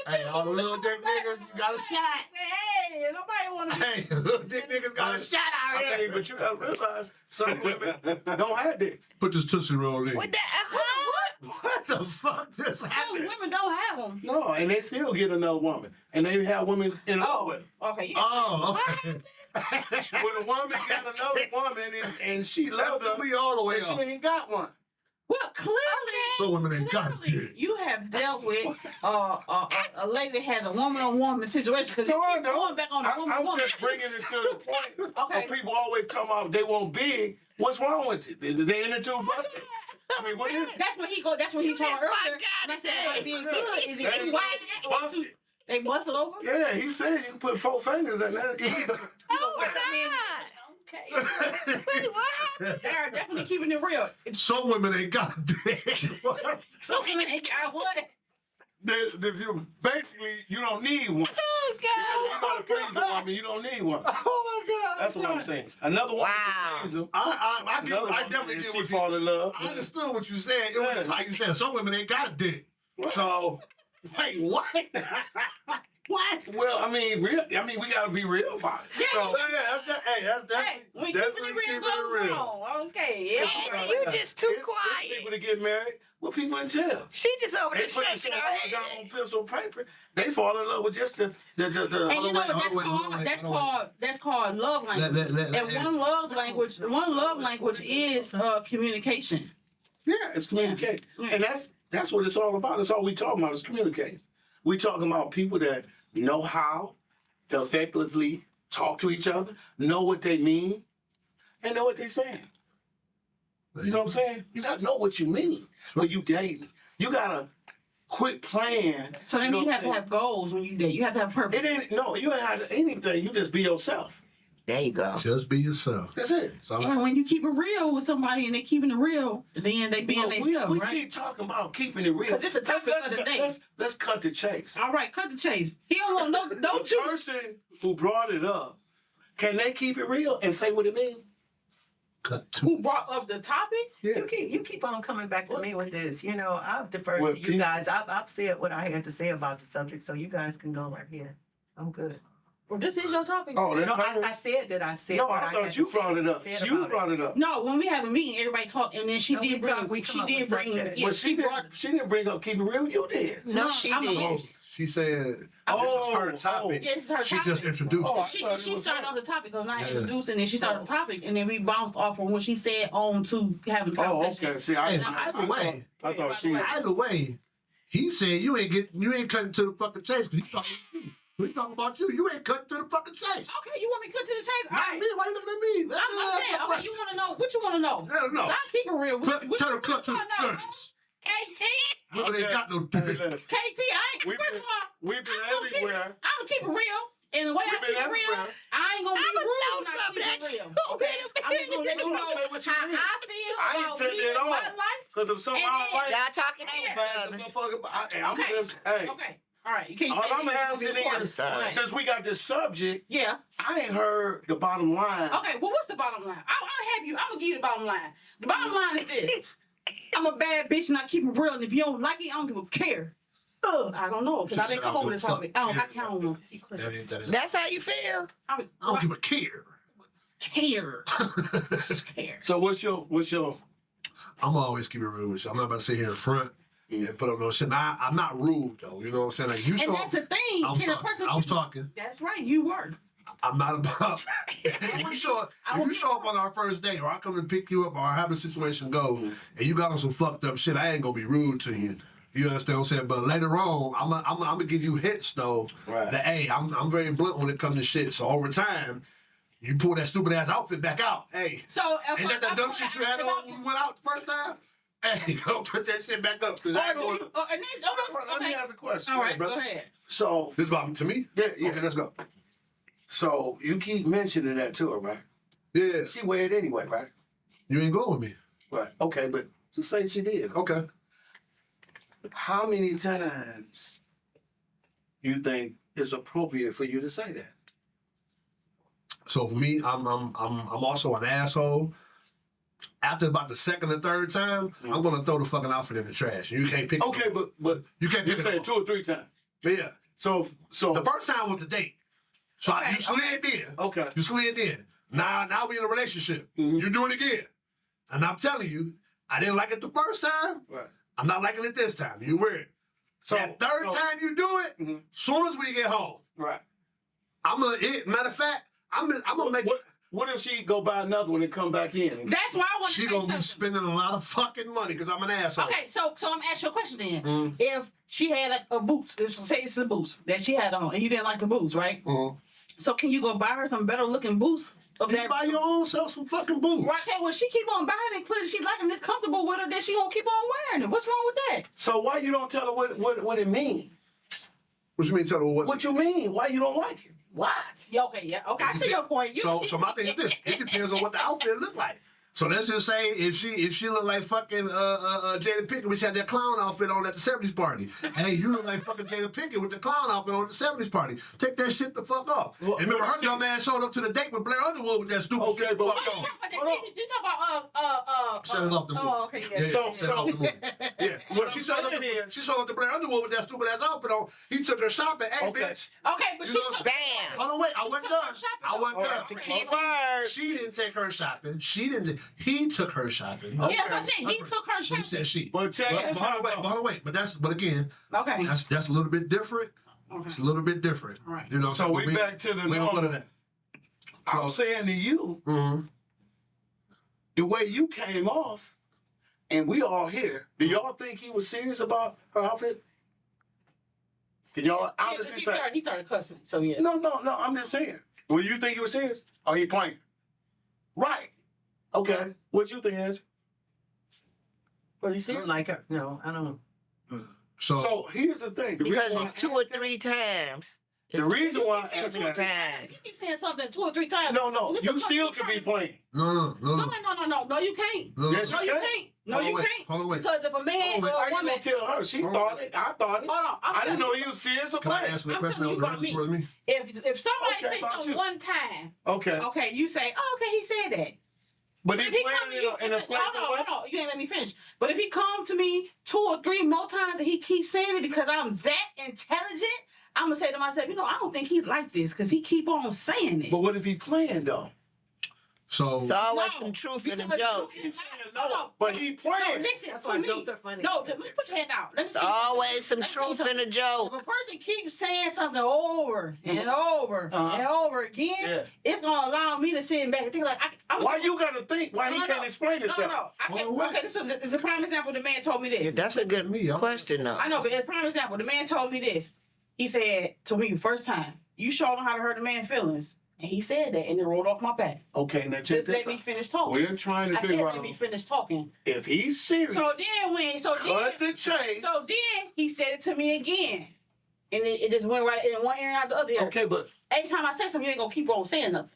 Hey, all the little dick niggas, you got a shot. Hey, nobody want to. Hey, little dick niggas got a shot out I here. mean, but you gotta realize some women don't have this. Put this Tootsie Roll in. What the? What the fuck just Some happened? women don't have them. No, and they still get another woman, and they have women in love with them. Okay. Yeah. Oh, okay. When a woman got another woman and she loved her, We all the way and she up. ain't got one. Well, clearly, Some women ain't got clearly, it. you have dealt with a lady that has a woman-on-woman situation because you No, I keep don't. going back on the I'm woman-woman. just bringing it to the point. Okay. When people always talking about they want big. What's wrong with it? They in it too busted. I mean, what is it? That's when he go. That's when he told missed her my earlier. And I said, goddamn. being good, is They it too wide or too? busted. They busted over. Yeah, he said you can put 4 fingers in there. Easy. Oh Wait a minute. God! Okay. Wait, what happened? They're definitely keeping it real. Some women ain't got it. Some women ain't got what? Basically, you don't need one. Oh Because you know to please a woman, you don't need one. Oh my God. That's what I'm saying. Another one Wow. can please him. I Another one, definitely and get she what fall in love. I understood what you said. It was just like you said, some women ain't got a dick. So, wait, what? What? Well, I mean, we gotta be real about it. So, that's Hey, we keeping it real goes wrong. Okay. Man, you just too it's quiet. people that get married with people in jail. She just over They there put shaking her themselves down head. on pistol paper. They fall in love with just the. And you know what that's called love language. And one love language is communication. Yeah, it's communicating, Yeah. and that's what it's all about. That's all we talking about is communicating. We talking about people that know how to effectively talk to each other, know what they mean, and know what they're saying. You know what I'm saying? You gotta know what you mean when you dating. You gotta quit playing. So that you know means you what have to I'm have goals when you date. You have to have purpose. saying? You ain't have anything. You just be yourself. There you go. Just be yourself. That's it. So And when you keep it real with somebody and they keeping it real, then they being No, themselves, we right? keep talking about keeping it real. 'Cause it's a topic of the day. Let's cut the chase. All right, cut the chase. He don't want no The juice. person who brought it up, can they keep it real and say what it means? cut to. Who brought up the topic? Yeah. You keep on coming back to me with this. You know, I've deferred Well, to you people- guys. I've said what I had to say about the subject, so you guys can go right here. I'm good. Well, this is your topic. Oh, that's No, her. I said that I said. No, what I had thought to you say- brought it up. said You about it. brought it up. No, when we have a meeting, everybody talk, and then she No, we did talk, we bring. come She up did with bring. subject. Yeah, But she brought. she didn't bring up keep it real. You did. No, she I'm a did. host. She said Oh, this is her topic. Yeah, this is her She topic. just introduced Oh, it. She I thought she it was started her. off the topic of not Yeah. introducing it. She started the topic, and then we bounced off from what she said on to having the Oh, conversation. okay. See, Hey, either way, I thought she. either way, he said you ain't cutting to the fucking chase because he's talking to you. We talking about you. You ain't cutting to the fucking chase. Okay, you want me to cut to the chase? All Not right. me. Why you looking at me? I'm saying, okay, you want to know what you want to know? I don't know. I keep it real. Cut to the What cut to you the wanna know? chase. KT, Look, they got no Hey, dick. listen, KT, I ain't. We've First been- of all, we've been I'm gonna keep it- everywhere. I'm gonna keep it real. And the way I We've keep been it real, everywhere. I ain't gonna be I'ma rude throw when I some keep at it real. you. Okay? I'm just gonna let you You know gonna say what you how mean. I feel I ain't about telling me you at and all. my life. Because if something And I don't like, Y'all talking Yeah. over others. I'm Okay. just, hey. Okay. All right. You can't All say I'm anything asking before. is, Right. since we got this subject, Yeah. I ain't heard the bottom line. Okay. Well, what's the bottom line? I'll have you. I'm gonna give you the bottom line. The bottom line is this: I'm a bad bitch and I keep it real. And if you don't like it, I don't give a care. I don't know because I didn't come up with this topic. I don't know. That's how you feel? I I don't give a care. care. Care. So what's your? I'm always keep it real with you. I'm not about to sit here in front and put up no shit. Now, I'm not rude though. You know what I'm saying? Like you And show. that's the thing. I was Can a talking. person? I was talking. That's right. You were. I'm not about. If you show up on our first date, or I come and pick you up, or have the situation go, and you got on some fucked up shit, I ain't gonna be rude to you. You understand what I'm saying? But later on, I'm gonna give you hits though. Right. That hey, I'm very blunt when it comes to shit. So over time, you pull that stupid ass outfit back out. Hey, So if ain't that the dumb shit you had on when we went out the first time? Hey, go put that shit back up. Cause I ain't going. Let me ask a question. All right, brother. go ahead. So This is about to me. yeah. Okay, let's go. So you keep mentioning that to her, right? Yeah, She wear it anyway, right? you ain't going with me. Right. Okay, but to say she did. Okay. How many times you think is appropriate for you to say that? So for me, I'm also an asshole. After about the second or third time, I'm gonna throw the fucking outfit in the trash. You can't pick. Okay, but you can't you pick said it up. 2 or 3 times. Yeah. So The first time was the date. So Okay, you slid in. okay. You slid in. Now we in a relationship. Mhm. You do it again. And I'm telling you, I didn't like it the first time. Right. I'm not liking it this time. You weird. So that third time you do it, Mhm. soon as we get home, Right. matter of fact, I'm gonna make What if she go buy another one and come back in? That's why I want to she say gonna something. be spending a lot of fucking money because I'm an asshole. Okay, so I'm asking you a question then. Mhm. If she had like a boots, say it's a boots that she had on, and you didn't like the boots, right? Mhm. So can you go buy her some better looking boots of You that? buy your own self some fucking boots. Right, okay, well, she keep on buying it. Clearly, she liking this comfortable with her. Then she gonna keep on wearing it. What's wrong with that? So why you don't tell her what it means? What you mean tell her what? What you mean? Why you don't like it? Why? Yeah, okay, yeah, okay. I see your point. So my thing is this: it depends on what the outfit look like. So let's just say if she look like fucking Jada Pinkett, which had that clown outfit on at the 70s party. Hey, you look like fucking Jada Pinkett with the clown outfit on at the 70s party. Take that shit the fuck off. Well, and remember, her see- young man showed up to the date with Blair Underwood with that stupid Okay, shit. but Fuck hold off. on. You talk about Set it off the Oh, okay, yeah. So- set it off the movie. Yeah. So What she I'm showed up. saying is, She showed up to Blair Underwood with that stupid ass outfit on. He took her shopping. Hey, Okay. bitch. Okay, but You she know- took Bam. Hold on, wait. I She wasn't took done. her shopping, I wasn't though. done. That's the key word. She didn't take her shopping. She didn't. He took her shopping. Yeah, that's what I'm saying. He took her She shopping. said she. but check But this hold out. on, wait. though. Hold on, wait. But again, Okay. that's a little bit different. Okay. It's a little bit different. Right. You know. So but we back to the we don't go to norm. that. I'm saying to you, Mhm. the way you came off, and we all here, do y'all think he was serious about her outfit? Can y'all Yeah, 'cause honestly he say? started cussing. So yeah. No, I'm just saying. Well, you think he was serious? Or he playing? Right. Okay. What you think, Andrew? What you I see? don't like her. No, I don't. So here's the thing. The Because reason why I 2 or asked that- 3 times. The reason why I You keep saying asked 2 or that. 3 times. You keep saying something 2 or 3 times. No, Listen, you still you could be trying- playing. No, No, you can't. Yes, No, you you can. can't. No, Hold on, you wait. can't. Hold on, wait. Because if a man Hold on, or wait. I a didn't woman, gonna tell her. She Hold thought on. it. I thought it. hold on, I didn't know he was serious or Can I playing. answer the I'm question telling you that about was towards me? if somebody Okay, say about something you. one time, Okay. okay, you say, oh, okay, he said that. But But he if he come playing to in you, a playful way. hold on, you ain't let me finish. But if he come to me 2 or 3 more times and he keeps saying it because I'm that intelligent, I'm gonna say to myself, I don't think he like this because he keep on saying it. But what if he playing though? So It's always No, some truth in a because joke. you Keep keep saying Hold no, on. but he No, playing. listen That's to why me. jokes are funny. No, Because just put your hand out. Let me It's tell you something. always some Let me tell you truth in a something. If joke. a person keeps saying something over and over and over again, Yeah. it's gonna allow me to sit back and think like, I'm Why you gotta think? Why he can't explain himself? No, I can't. Hold on, Okay, this is a prime example. The man told me this. Yeah, that's a good question, though. I know, but as a prime example, the man told me this. He said to me, first time, you showed him how to hurt a man's feelings. And he said that and it rolled off my back. Okay, now check Just this let me out. finish talking. We're trying to I said, figure let out me finish talking. if he's serious. So then Cut the chase. So then he said it to me again. And it just went right in one ear and out the other ear. Okay, but Every time I say something, you ain't gonna keep on saying nothing.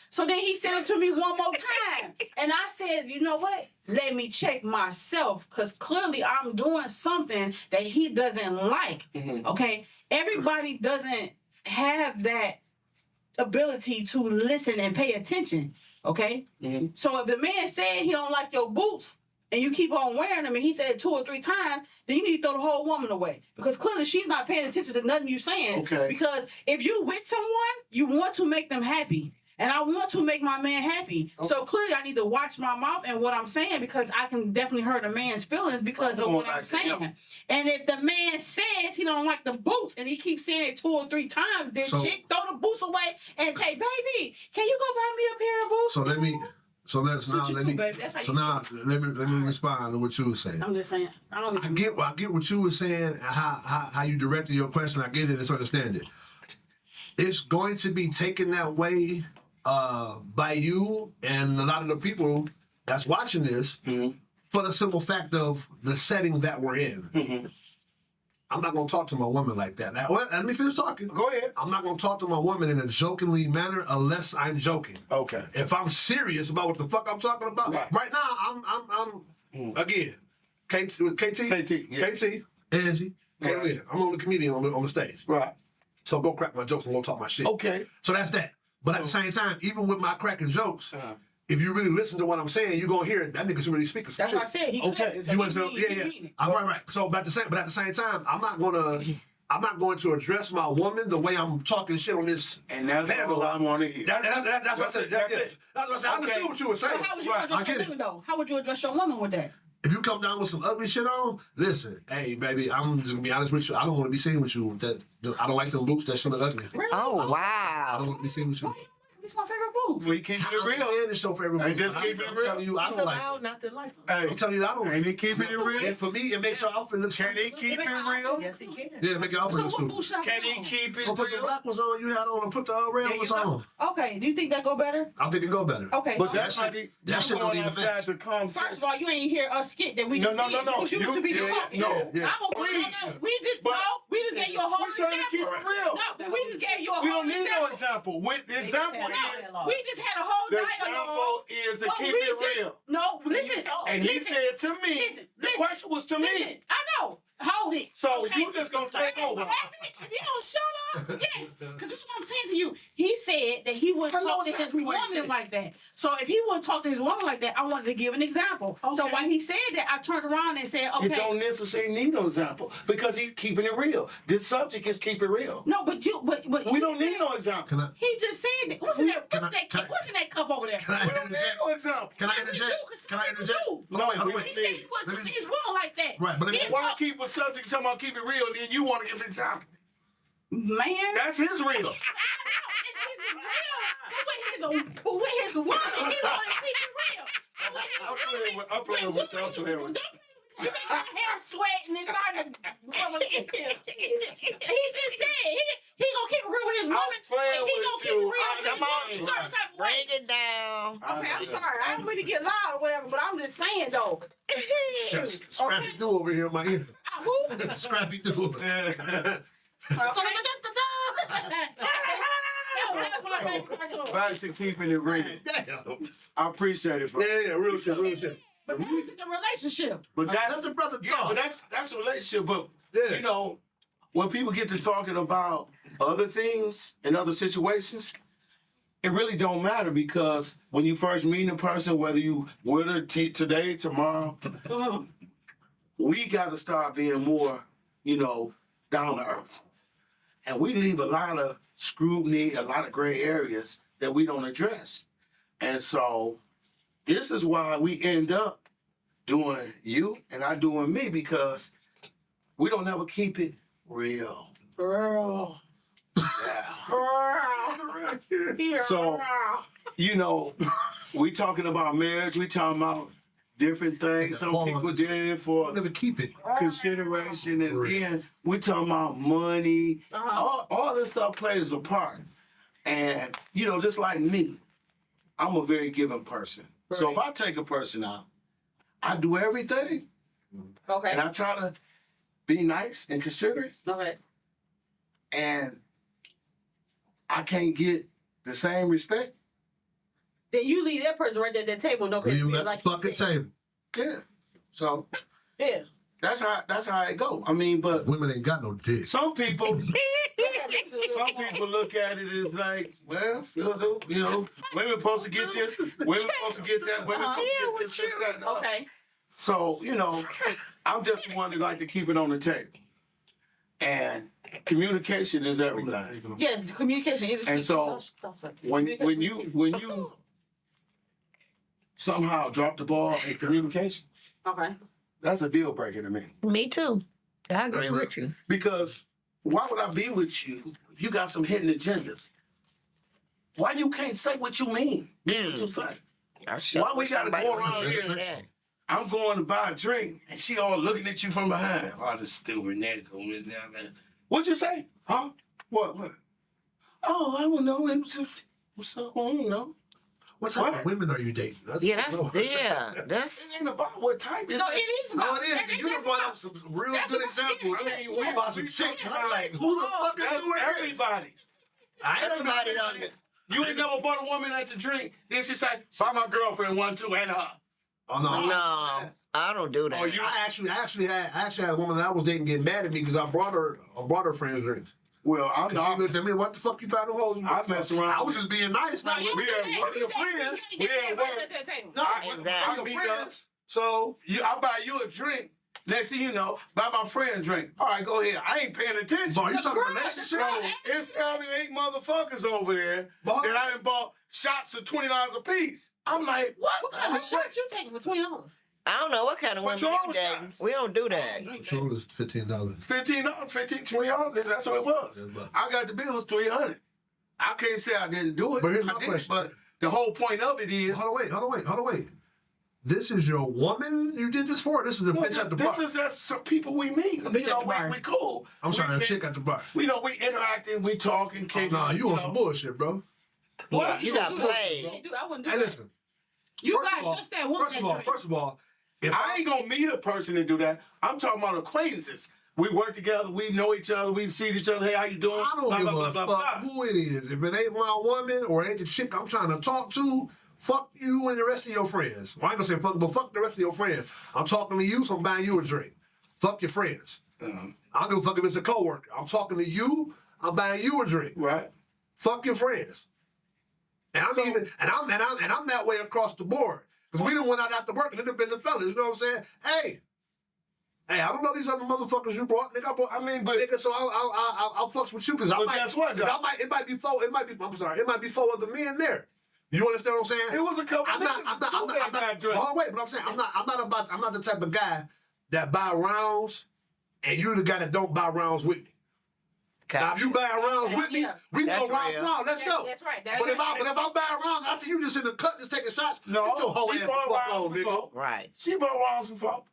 So then he said it to me one more time. And I said, you know what? Let me check myself. Because clearly I'm doing something that he doesn't like. Okay? Everybody doesn't have that ability to listen and pay attention. Okay? Mhm. So if the man said he don't like your boots and you keep on wearing them and he said 2 or 3 times, then you need to throw the whole woman away. Because clearly she's not paying attention to nothing you're saying. Okay. Because if you with someone, you want to make them happy. And I want to make my man happy. So clearly I need to watch my mouth and what I'm saying because I can definitely hurt a man's feelings because of Going what back I'm to saying. him. And if the man says he don't like the boots and he keeps saying it 2 or 3 times, then So- chick throw the boots away and say, baby, can you go buy me a pair of boots? So let me. So let's That's what now you let do, me. baby. That's how So you now let me respond to what you were saying. I'm just saying. I I get what you were saying and how you directed your question. I get it. It's understand it. It's going to be taken that way by you and a lot of the people that's watching this for the simple fact of the setting that we're in. I'm not gonna talk to my woman like that. Now, let me finish talking. go ahead. I'm not gonna talk to my woman in a jokingly manner unless I'm joking. Okay. If I'm serious about what the fuck I'm talking about, right now I'm again, KT, KT, yeah. KT, Angie, Right. Kaylee. I'm on the comedian on the stage, Right. so go crack my jokes and go talk my shit. Okay. So that's that. But at the same time, even with my cracking jokes, if you really listen to what I'm saying, you're gonna hear it. That nigga's really speaking some That's shit. what I said. He Okay. cusses, so You he understand? mean- Yeah, he yeah. mean it. I'm right. So, but at the same time, I'm not going to address my woman the way I'm talking shit on this. And that's panel. all I want to hear. That's what I said. That's That's it. it. That's what I said. I understood Okay. what you were saying. So how would you I address get your it. woman though? How would you address your woman with that? If you come down with some ugly shit on, listen, hey baby, I'm just gonna be honest with you. I don't want to be seen with you. With that I don't like them boots that shit look ugly. Really? Oh, I don't wow. want to be seen with you. Why you These my favorite boots. We keep I it real. understand it's your favorite Hey, movie, just but keep it I'm real. telling you, I He's don't like allowed it. not to like them. Hey, I'm telling you, I don't. ain't he keeping it real? And for me, it makes your outfit look. Can he keep it real? Yes, he can. Yeah, make your outfit So look what stupid. boot shop Can you he on? keep it Go put the real? black ones on you had on and put the red There ones you go. on. Okay, do you think that go better? I think it go better. Okay, But so that's that not shit- the, that shit you're don't going even outside match. the conversation. first of all, you ain't hear us skit that we No, just no, did no, no. because you used to be You- talking. no, yeah. I'm gonna Please. we just But- no, we just gave you a whole We're trying to keep example. it real. No, but we just gave you a We whole don't need example. no example. With example No, We just had a whole The dialogue. example is to But keep we it just- real. No, listen. And he listen, said to me, listen, the listen, question was to listen. me. I know. Hold it. So Okay. you just gonna take over. If you don't shut up, yes, because this is what I'm saying to you. He said that he wouldn't I know talk to his exactly what he woman said. like that. So if he wouldn't talk to his woman like that, I wanted to give an example. So Okay. when he said that, I turned around and said, You okay. don't necessarily need no example because he's keeping it real. This subject is keep it real. No, but We you don't need said- no example. Can I He just said that. What's in that? Can What's I- that? can I- What's in that cup over there? can I We don't need interject? no example. Can I Yeah, we interject? do, 'cause Can I some people interject? do. No, wait, hold on, we- wait. He said he wouldn't talk to his woman like that. Right, but He if- didn't Why talk- keep a subject talking about keep it real and then you want to give an example? man. That's his real. I know, it's his real. But with his woman, he want to keep it real. But with his woman, I'm playing with you. I'm playing with you. you make my hair sweat and it's starting to he just said he gonna keep it real with his woman. playing and he with gonna keep you. it real I with his understand. woman a certain type of way. Break it down. Okay, I'm sorry. I don't mean to get loud or whatever, but I'm just saying though. Scrappy Doo over here in my ear. Who? Scrappy Doo. Back to keeping it real. I appreciate it, bro. Yeah, real shit, real shit. But that's the relationship. But That's that's a brother yeah, talk. but that's a relationship. But Yeah. you know, when people get to talking about other things and other situations, it really don't matter because when you first meet a person, whether you with her today, tomorrow, we got to start being more, down to earth. And we leave a lot of scrutiny, a lot of gray areas that we don't address. And so this is why we end up doing you and I doing me because we don't ever keep it real. Girl. Yeah. Here. So- We talking about marriage, we talking about different things. Some people did it for I'll never keep it. consideration, and then we talking about money. Uh-huh. All this stuff plays a part. And just like me, I'm a very giving person. So if I take a person out, I do everything, Okay. and I try to be nice and considerate, Okay. and I can't get the same respect. Then you leave that person right there at that table. No, Leave him feel at like the he fucking said. table. Yeah. So Yeah. that's how it go. I mean, but Women ain't got no dick. some people look at it as like, well, women supposed to get this, women supposed to get that, women supposed to get this, that, and the other. Okay. So, I'm just one that like to keep it on the table. And communication is everything. Yes, communication is. And so, When you somehow drop the ball in communication, Okay. that's a deal breaker to me. Me too. I agree That's with right. you. Because why would I be with you if you got some hidden agendas? Why you can't say what you mean? What you say? I sure Why we wish gotta somebody go was around hearing here? that. I'm going to buy a drink, and she all looking at you from behind. Oh, this stupid nigga coming down, man. What'd you say? Huh? What? Oh, I don't know. It was just, what's up? I don't know. What type What? of women are you dating? That's It ain't about what type. It's No, it is No, about. it is. 'Cause you done brought up some real That's good about- examples. yeah, I mean, yeah. we about some chicks. And I'm like, who the fuck is That's doing this? everybody. Everybody done it. You ain't never bought a woman at the drink. Then she say, buy my girlfriend one too, and her. Oh no. No, I don't do that. Oh, I actually had a woman that I was dating get mad at me because I brought her friends drinks. Well, I'm She not. looked at me, what the fuck you buying the hoes? I mess around. I was just being nice. No, Like, you we do had that. one of your You do that. friends. You We gotta had get one. everybody to the table. No, Exactly. I'm your friends. So I buy you a drink. Next thing you know, buy my friend a drink. All right, go ahead. I ain't paying attention. Boy, you talking girl, relationship? the girl. It's 7, 8 motherfuckers over there Boy. that I done bought shots of $20 a piece. I'm like, What kind of shots you taking for $20? I don't know what kind of women What's wrong you with dating. shots? We don't do that. Sure was $15. $15, $20. That's what it was. Yeah, but- I got the bill was $300. I can't say I didn't do it. But here's I my did, question. But the whole point of it is, Hold on, wait. This is your woman you did this for? This is a bitch at the bar. this is that's some people we meet. A bitch at the bar. We cool. I'm sorry, a we, chick at the bar. We interacting, we talking, Oh, kicking. nah, you on some bullshit, bro. What? You got played. I wouldn't do Hey, that. listen. You First got of all- just that woman. First of all, if I ain't gonna meet a person and do that. I'm talking about acquaintances. We work together. We know each other. We see each other. Hey, how you doing? I don't Blah, give blah, a blah, fuck blah, blah. who it is. If it ain't my woman or it ain't the chick I'm trying to talk to, fuck you and the rest of your friends. Well, I ain't gonna say fuck, but fuck the rest of your friends. I'm talking to you, so I'm buying you a drink. Fuck your friends. I don't give a fuck if it's a coworker. I'm talking to you, I'm buying you a drink. Right. Fuck your friends. And I'm that way across the board. Because we done went out after work and it have been the fellas, you know what I'm saying? Hey, I don't know these other motherfuckers you brought. Nigga, I mean, but nigga, so I'll fucks with you because I But might. guess what, 'cause though? it might be four. It might be four other men there. You understand what I'm saying? it was a couple I'm niggas not. too that got dressed. Oh wait, but I'm saying I'm not the type of guy that buy rounds, and you the guy that don't buy rounds with me. Now if you buy rounds with me, Yeah. we That's go round real. for round. Let's go. That's right. But if I buy rounds, I see you just in the cut, just taking shots. No, get your whole she ass the brought fuck rounds on, nigga. before. Right. She brought rounds before.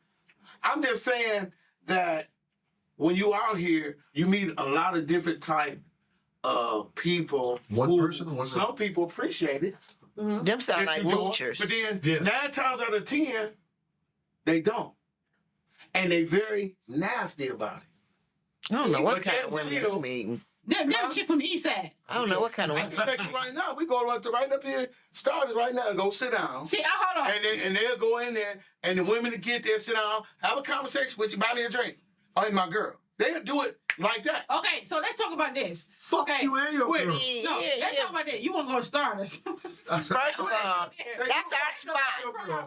I'm just saying that when you out here, you meet a lot of different type of people. One who person, one some girl. people appreciate it. Them sound like that you doing, moochers. But then Yeah. 9 times out of 10, they don't. And they very nasty about it. I don't know what But kind yet of women still- you meeting. Them chick from the east side. I don't know what kind of I women. can take you right now. We go right up here, starters right now, and go sit down. See, hold on. And they'll go in there, and the women to get there, sit down, have a conversation with you, buy me a drink. Oh, my girl. They'll do it like that. Okay, so let's talk about this. Fuck Okay. you and your Wait. girl. No, Yeah, let's yeah. talk about that. You want to go to Starters? First of all, that's our spot.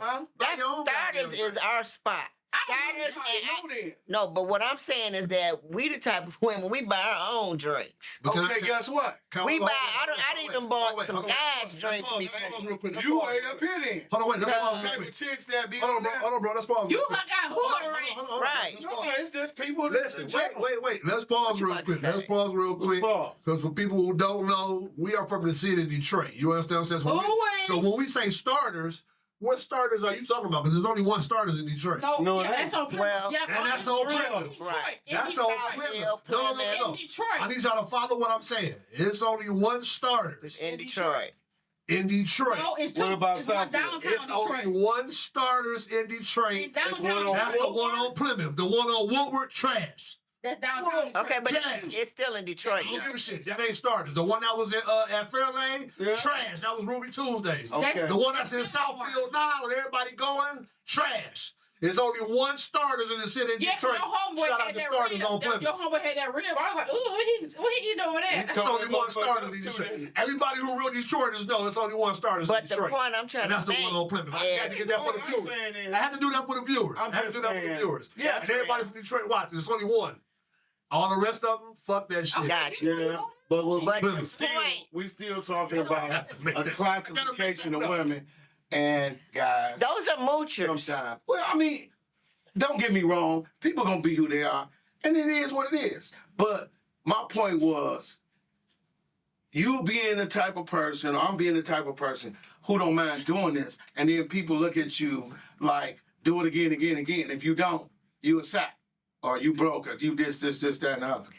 Huh? That's your own starters goddamn is our spot. Starters Know and then. no, but what I'm saying is that we the type of women we buy our own drinks. But can Okay, I- guess what? can We hold buy. on, I wait, even bought wait, some hold on, guys hold on. drinks Let's before. pause real quick. Let's You pause. way up here then. Hold on, wait. Let's pause Type real of quick. chicks that be Hold on on, bro. there. Hold on, bro. Let's pause. You real quick. got hood rings. Right. No, it's just people. Listen, just wait. Let's pause you real about to quick. say? Let's pause real quick. Pause. Because for people who don't know, we are from the city of Detroit. You understand what I'm saying? Ooh-wee. So when we say starters, what starters are you talking about? Because there's only one starters in Detroit. No, it yeah, that's on Plymouth. Well, yeah, and that's on Plymouth. Right. That's on on South Plymouth. Hill, No. In Detroit. I need y'all to follow what I'm saying. It's only one starter In Detroit. in Detroit. No, it's two. What about it's one Southfield? downtown It's only Detroit. one starters in In Detroit. downtown one on That's the Detroit. one on Plymouth. The one on Woodward, trash. That's downtown Detroit. Okay, but Trash. it's still in Detroit. I don't give a shit. That ain't starters. The one that was at Fairlane, Yeah. trash. That was Ruby Tuesdays. Okay. The one that's in Southfield now, with everybody going, trash. There's only one starters in the city of Yeah, Detroit. your homeboy Shout out had to that starters rib. on Plymouth. Your homeboy had that rib. I was like, ooh, what he doing with that? It's only one starter in Detroit. Everybody who real Detroiters know it's only one starter in But the Detroit. point I'm trying And that's to the one on Plymouth. I make had to get that for the What I'm viewers. saying is- I had to do that for the viewers. I'm I had to just do that for the saying. viewers. Yeah, and everybody from Detroit watching. There's only one. All the rest of them, fuck that shit. Got you. Yeah, but But the we still talking about Make a that- classification of women and guys. Those are moochers. Sometimes. Well, I mean, don't get me wrong. People gonna be who they are, and it is what it is. But my point was, you being the type of person, or I'm being the type of person who don't mind doing this, and then people look at you like, do it again. If you don't, you a sack, or you broke, or you this, that, and the other.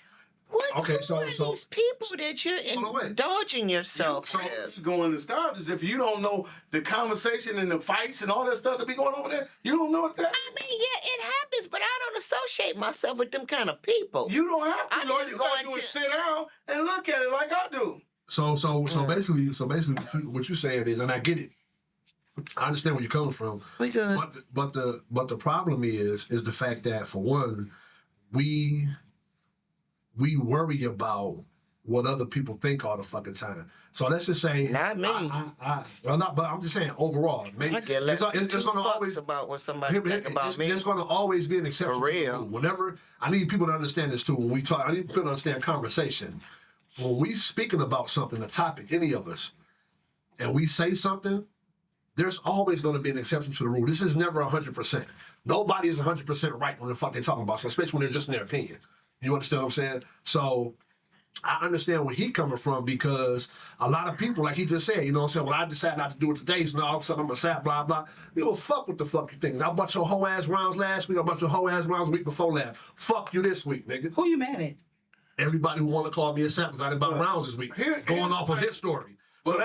What, Okay, who so- are so- these people that you're Hold on, wait. indulging yourself So with? you going to starters if you don't know the conversation and the fights and all that stuff that be going over there. You don't know what that. I mean, yeah, it happens, but I don't associate myself with them kind of people. You don't have to. I'm All just you gotta going do is to- sit down and look at it like I do. So basically, what you're saying is, and I get it. I understand where you're coming from. We good. But the problem is the fact that, for one, we worry about what other people think all the fucking time. So let's just say, Not me. Well, not, but I'm just saying overall. Maybe I get less than it's two gonna fucks always about what somebody think about me. There's going to always be an exception. For to the real. rule. Whenever I need people to understand this too. When we talk, I need people to understand conversation. When we speaking about something, a topic, any of us, and we say something, there's always going to be an exception to the rule. This is never 100%. Nobody is 100% right when the fuck they're talking about, so especially when they're just in their opinion. You understand what I'm saying? So I understand where he coming from, because a lot of people, like he just said, you know what I'm saying, well, I decided not to do it today, so now all of a sudden I'm a sap, blah, blah. You know, fuck what the fuck you think. I bought your whole ass rounds last week, I bought your whole ass rounds the week before last. Fuck you this week, nigga. Who you mad at? Everybody who want to call me a sap because I didn't buy rounds this week. Here's Going the off of thing. his story. So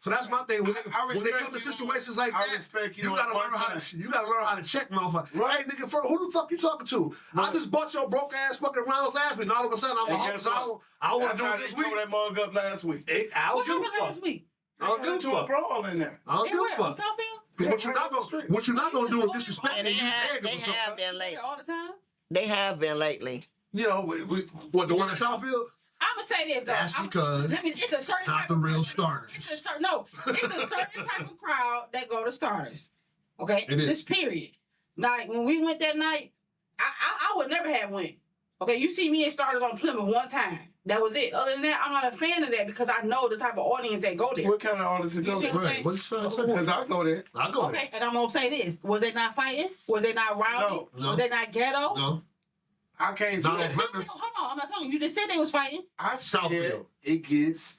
that's my thing. When it respect comes to you. situations like I that, respect you you on gotta one learn how time. to learn how to check motherfucker. Right. Hey nigga, who the fuck you talking to? I just bought your broke ass fucking rounds last week, and all of a sudden I'm a And hoe, guess so what? I don't want That's to do how it they this tore week. that mug up last week. I don't What give a happened fuck. last week? I don't Got give into a a fuck. brawl in there. I don't Hey, give a where? On fuck. Southfield? Because what you're not gonna do is disrespect And me. they You have beg or something. been lately. All the time? They have been lately. You know, what the one in Southfield? I'm gonna say this though. That's because It's a certain not type the of real crowd. starters. It's a certain type of crowd that go to starters. Okay, It is. this period. Like when we went that night, I would never have went. Okay, you see me at starters on Plymouth one time. That was it. Other than that, I'm not a fan of that because I know the type of audience that go there. What kind of artists you You go see to? what I'm Right. saying? What's Because I go there. I go Okay, and I'm gonna say this: was they not fighting? Was they not rowdy? No. Was they not ghetto? No. I can't No, say You just said remember- they, hold on, I'm not telling you. You just said they was fighting. I said Southfield. it gets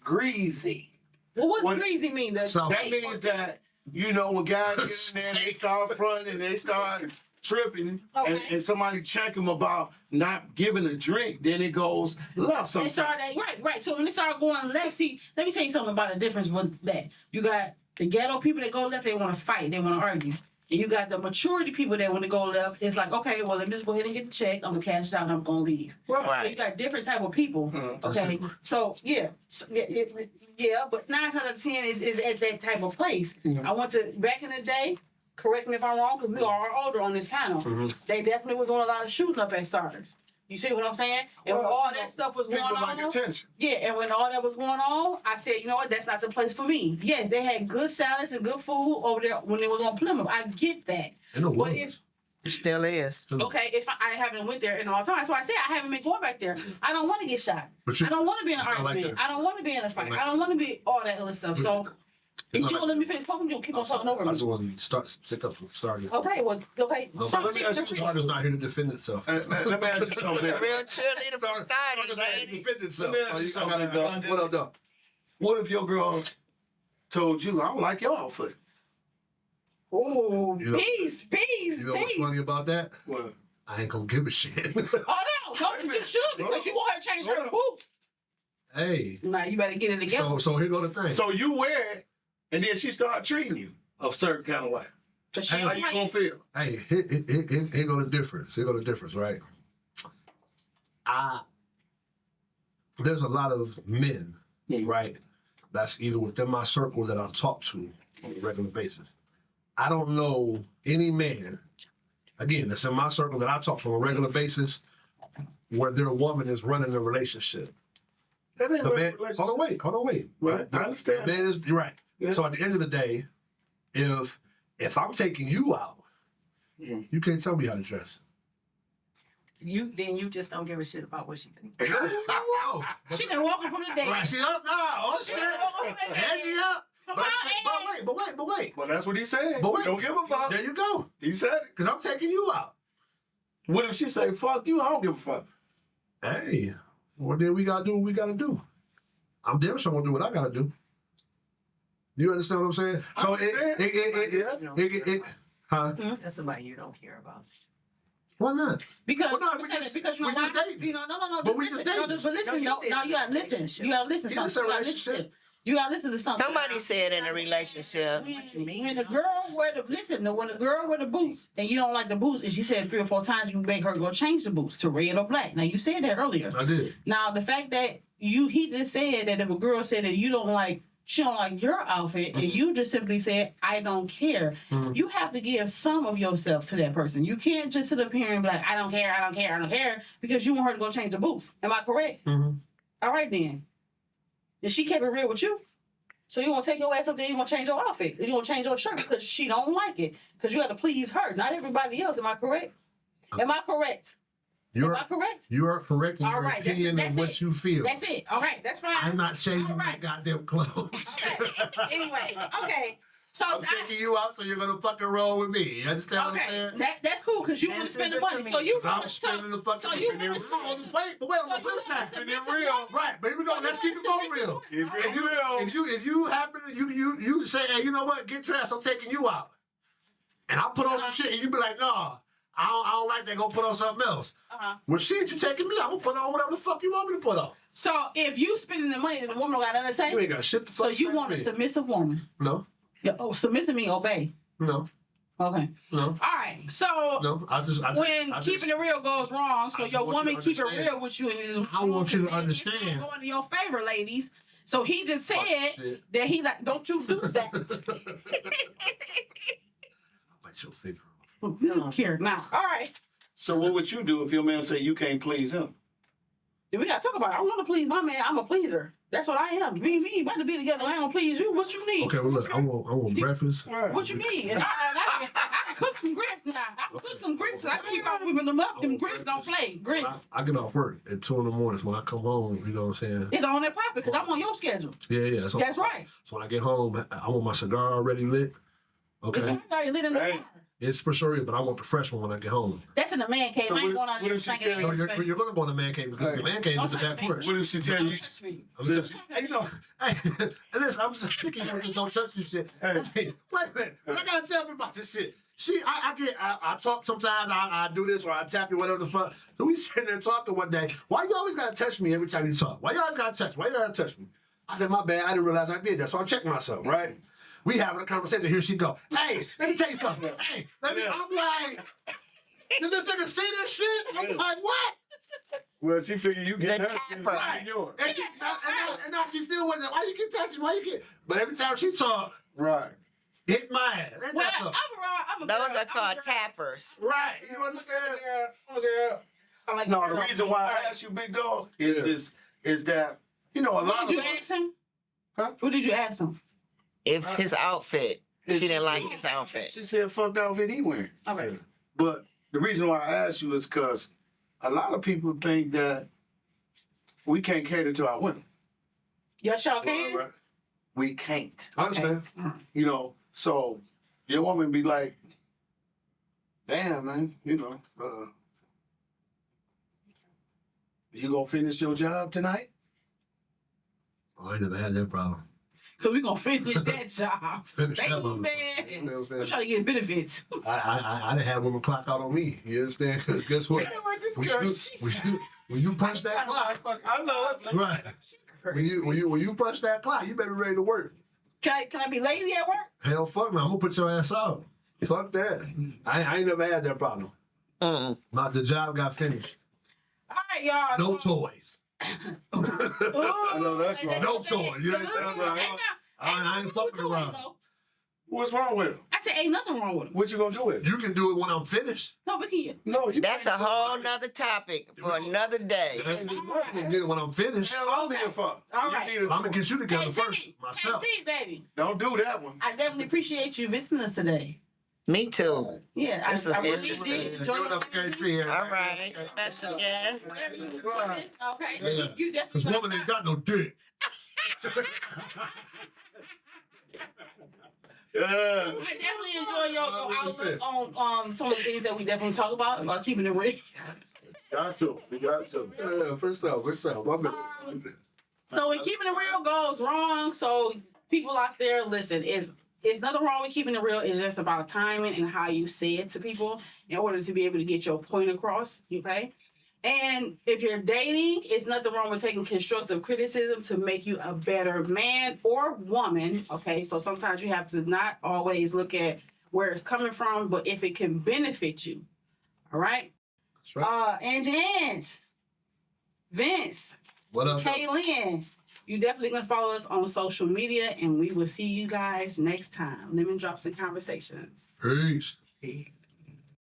greasy. Well, what's What- greasy mean? The South- That state- means that, you know, when guys get in there and they start fronting and they start tripping Okay. and somebody check them about not giving a drink, then it goes left They sometimes. started right. So when they started going left, see, let me tell you something about the difference with that. You got the ghetto people that go left, they want to fight, they want to argue. And you got the maturity people that when they go left, it's like, okay, well, let me just go ahead and get the check. I'm gonna cash it out and I'm gonna leave. Right. You got different type of people. Okay, so yeah, but 9 times out of 10 is at that type of place. I went to back in the day. Correct me if I'm wrong, because we are older on this panel. They definitely were doing a lot of shooting up at starters. You see what I'm saying? And when Well, all that stuff was going People like on, attention. yeah, and when all that was going on, I said, you know what, that's not the place for me. Yes, they had good salads and good food over there when they was on Plymouth. I get that. In the But world. it's It still is. okay if I haven't went there in a long time. So I said I haven't been going back there. I don't want to get shot. But you- I don't want to be in an it's not like argument. that. I don't want to be in a fight. like I don't want to be all that other stuff. But So it's if not you don't like let me finish talking, you'll keep on talking over I me. just want to stick up for starting. Okay, well, okay. No, Some let me people ask you are- Starter's not here to defend itself. Let me ask you something. The real cheerleader for starting, Starter's not here to ain't he? defend itself. Let me ask you I gotta something, go. What up, dog? What if your girl told you, I don't like your outfit? Ooh, You know- peace. You know what's funny about that? Well, I ain't gonna give a shit. Oh no, but you should because you want her to change her boots. Hey. Nah, you better get it together. So here go the thing. so you wear it, and then she start treating you a certain kind of way. But she How ain't you gonna right. feel? Hey, here go the difference. Here go the difference, right? There's a lot of men, right? That's either within my circle that I talk to on a regular basis. I don't know any man, again, that's in my circle that I talk to on a regular basis, where their woman is running the relationship. That ain't The right man, relationship. hold on, wait. Right, I understand. The man is you're right. Yeah. So at the end of the day, if I'm taking you out, you can't tell me how to dress. You just don't give a shit about what she thinks. No. She been walking from the day. Right, she up now. Oh shit. And she up. Come But, on, but wait. Well, that's what he said. But wait. Don't give a fuck. There you go. He said it. Because I'm taking you out. What if she say, fuck you, I don't give a fuck. Hey, well then we gotta do what we gotta do. I'm damn sure gonna do what I gotta do. You understand what I'm saying? So huh? That's somebody you don't care about. Why not? Because Well, no, I'm we saying just- because you we know just why? dating. You know, no. But Just we just listen. No, dating. but listen. No, No, you no, said you gotta listen. relationship. You gotta listen. Yeah, it's a Something. You gotta relationship. listen. You gotta listen to something. Somebody said in a relationship, When the girl wear the when the girl wear the boots and you don't like the boots, and she said 3 or 4 times, you make her go change the boots to red or black. Now you said that earlier. I did. Now the fact that he just said that if a girl said that she don't like your outfit, and you just simply said, I don't care. You have to give some of yourself to that person. You can't just sit up here and be like, I don't care, because you want her to go change the boots. Am I correct? Mhm. All right then. Then she kept it real with you. So you want to take your ass up there, you want to change your outfit. You want to change your shirt because she don't like it. Because you got to please her, not everybody else. Am I correct? Am I correct? Am I correct? You are correct in All your right, that's opinion it, of what that's you feel. That's it. All right, that's fine. I'm not changing All my right. goddamn clothes. Okay. Anyway, okay. So I'm taking you out, so you're gonna fucking roll with me. You understand what I'm okay, saying? that's cool because you want to This spend the is money. for So me. you I'm want to spending the fucking. so you and then want to wait, but wait on the flip side. spend it real. Right, but here we go. So Let's you keep it want going to real. Keep it Alright. real. If you happen you say, hey, you know what? Get your ass. I'm taking you out. And I put on some shit, and you be like, nah. I don't like that. Go put on something else. Well, shit, you taking me? I'm gonna put on whatever the fuck you want me to put on. So if you spending the money and the woman don't got nothing to say, You ain't got shit to fuck so you say want to a me. submissive woman? No, Yeah. Oh, submissive mean obey. no, Okay. no, All right. So no. when keeping it real goes wrong, so I just your want you woman to keep it understand. real with you, and it's I want you to it's not understand. going to your favor, ladies. So he just said shit. that he like, don't you do that? But your figure. You don't care now. All right. So what would you do if your man say you can't please him? Then we gotta talk about it. I want to please my man. I'm a pleaser. That's what I am. Me, about to be together. I ain't gonna please you. What you need? Okay, well look, I want breakfast. What you need? And I can cook some grits now. I can cook some grits. I can keep on whipping them up. Them grits don't play. Grits. I get off work at 2 in the morning. So when I come home, you know what I'm saying? It's on that popping because I'm on your schedule. Yeah. So, That's right. So when I get home, I want my cigar already lit. It's Okay, already lit in the Hey. fire. it's for sure, but I want the fresh one when I get home. That's in the man cave. So I ain't what- going out what there if she stinking tell ass. No, you're gonna go in the man cave because Hey. the man cave Don't is the touch back me. porch. What if she tell Don't you? touch me. I'm just, hey, you know, hey, listen, I'm just thinking of this don't touch you shit. Hey, wait a minute, I gotta tell me about this shit. See, I talk sometimes, I do this or I tap you, whatever the fuck. So we sitting there talking one day. Why you always gotta touch me every time you talk? Why you always gotta touch me? Why you gotta touch me? I said, my bad, I didn't realize I did that. So I checked myself, right? We having a conversation, here she go. Hey, let me tell you something. Hey, I'm like, did this nigga see this shit? I'm like, what? Well, she figured you get The her. tapper. She's yours. And now she still wasn't. Why you keep touching? Why you keep? But every time she talk, Right. hit my ass. Ain't Well, that overall, so? I'm a Those girl. are called tappers. Right. You understand? I'm a girl. I like No, girl. the reason why I asked you, big dog, is that you know a What lot did of you ask him? Huh? What did you ask him? If his outfit, she She didn't like said- his outfit. She said, "Fuck the outfit he wearing." Okay. But the reason why I asked you is because a lot of people think that we can't cater to our women. Yes, y'all can. Right. We can't. I understand. You know, so your woman be like, "Damn, man, you know, you gonna finish your job tonight?" Oh, I never had that problem. Cause we gonna finish that job. Finish that Baby. motherfucker. You know what I'm saying? We're trying to get benefits. I didn't have women clock out on me. You understand? Because guess what? When you punch that clock, I know it's right? When you punch that clock, you better be ready to work. Can I be lazy at work? Hell, fuck no! I'm gonna put your ass out. Fuck that. I ain't never had that problem. Mm. The job got finished. All right, y'all. No so- toys. I know that's right. No toys. You understand? I ain't fucking around. What's wrong with him? I said, ain't nothing wrong with him. What you gonna do with him? You can do it when I'm finished. No, we can. No, you. That's a whole nother topic for another day. You can get it when I'm finished. Hell, I'm here for. All You right. need a I'm gonna get you together Hey, first, T, myself. Hey, T, baby. Don't do that one. I definitely appreciate you visiting us today. Me too. Yeah, This I is really interesting. did enjoy your energy. All right, special guest. Whatever you was doing, okay? Yeah. You This definitely. woman ain't got no dick. Yeah. I definitely enjoy your outlook on some of the things that we definitely talk about keeping it real. Got to. We got to. Yeah, first off. My bad. So when keeping it real goes wrong, so people out there, listen, it's nothing wrong with keeping it real. It's just about timing and how you say it to people in order to be able to get your point across. Okay. And if you're dating, it's nothing wrong with taking constructive criticism to make you a better man or woman. Okay. So sometimes you have to not always look at where it's coming from, but if it can benefit you. All right. That's right. Ange, Vince, What up? Kaylin, you definitely gonna follow us on social media, and we will see you guys next time. Lemon Drops and Conversations. Peace. Peace.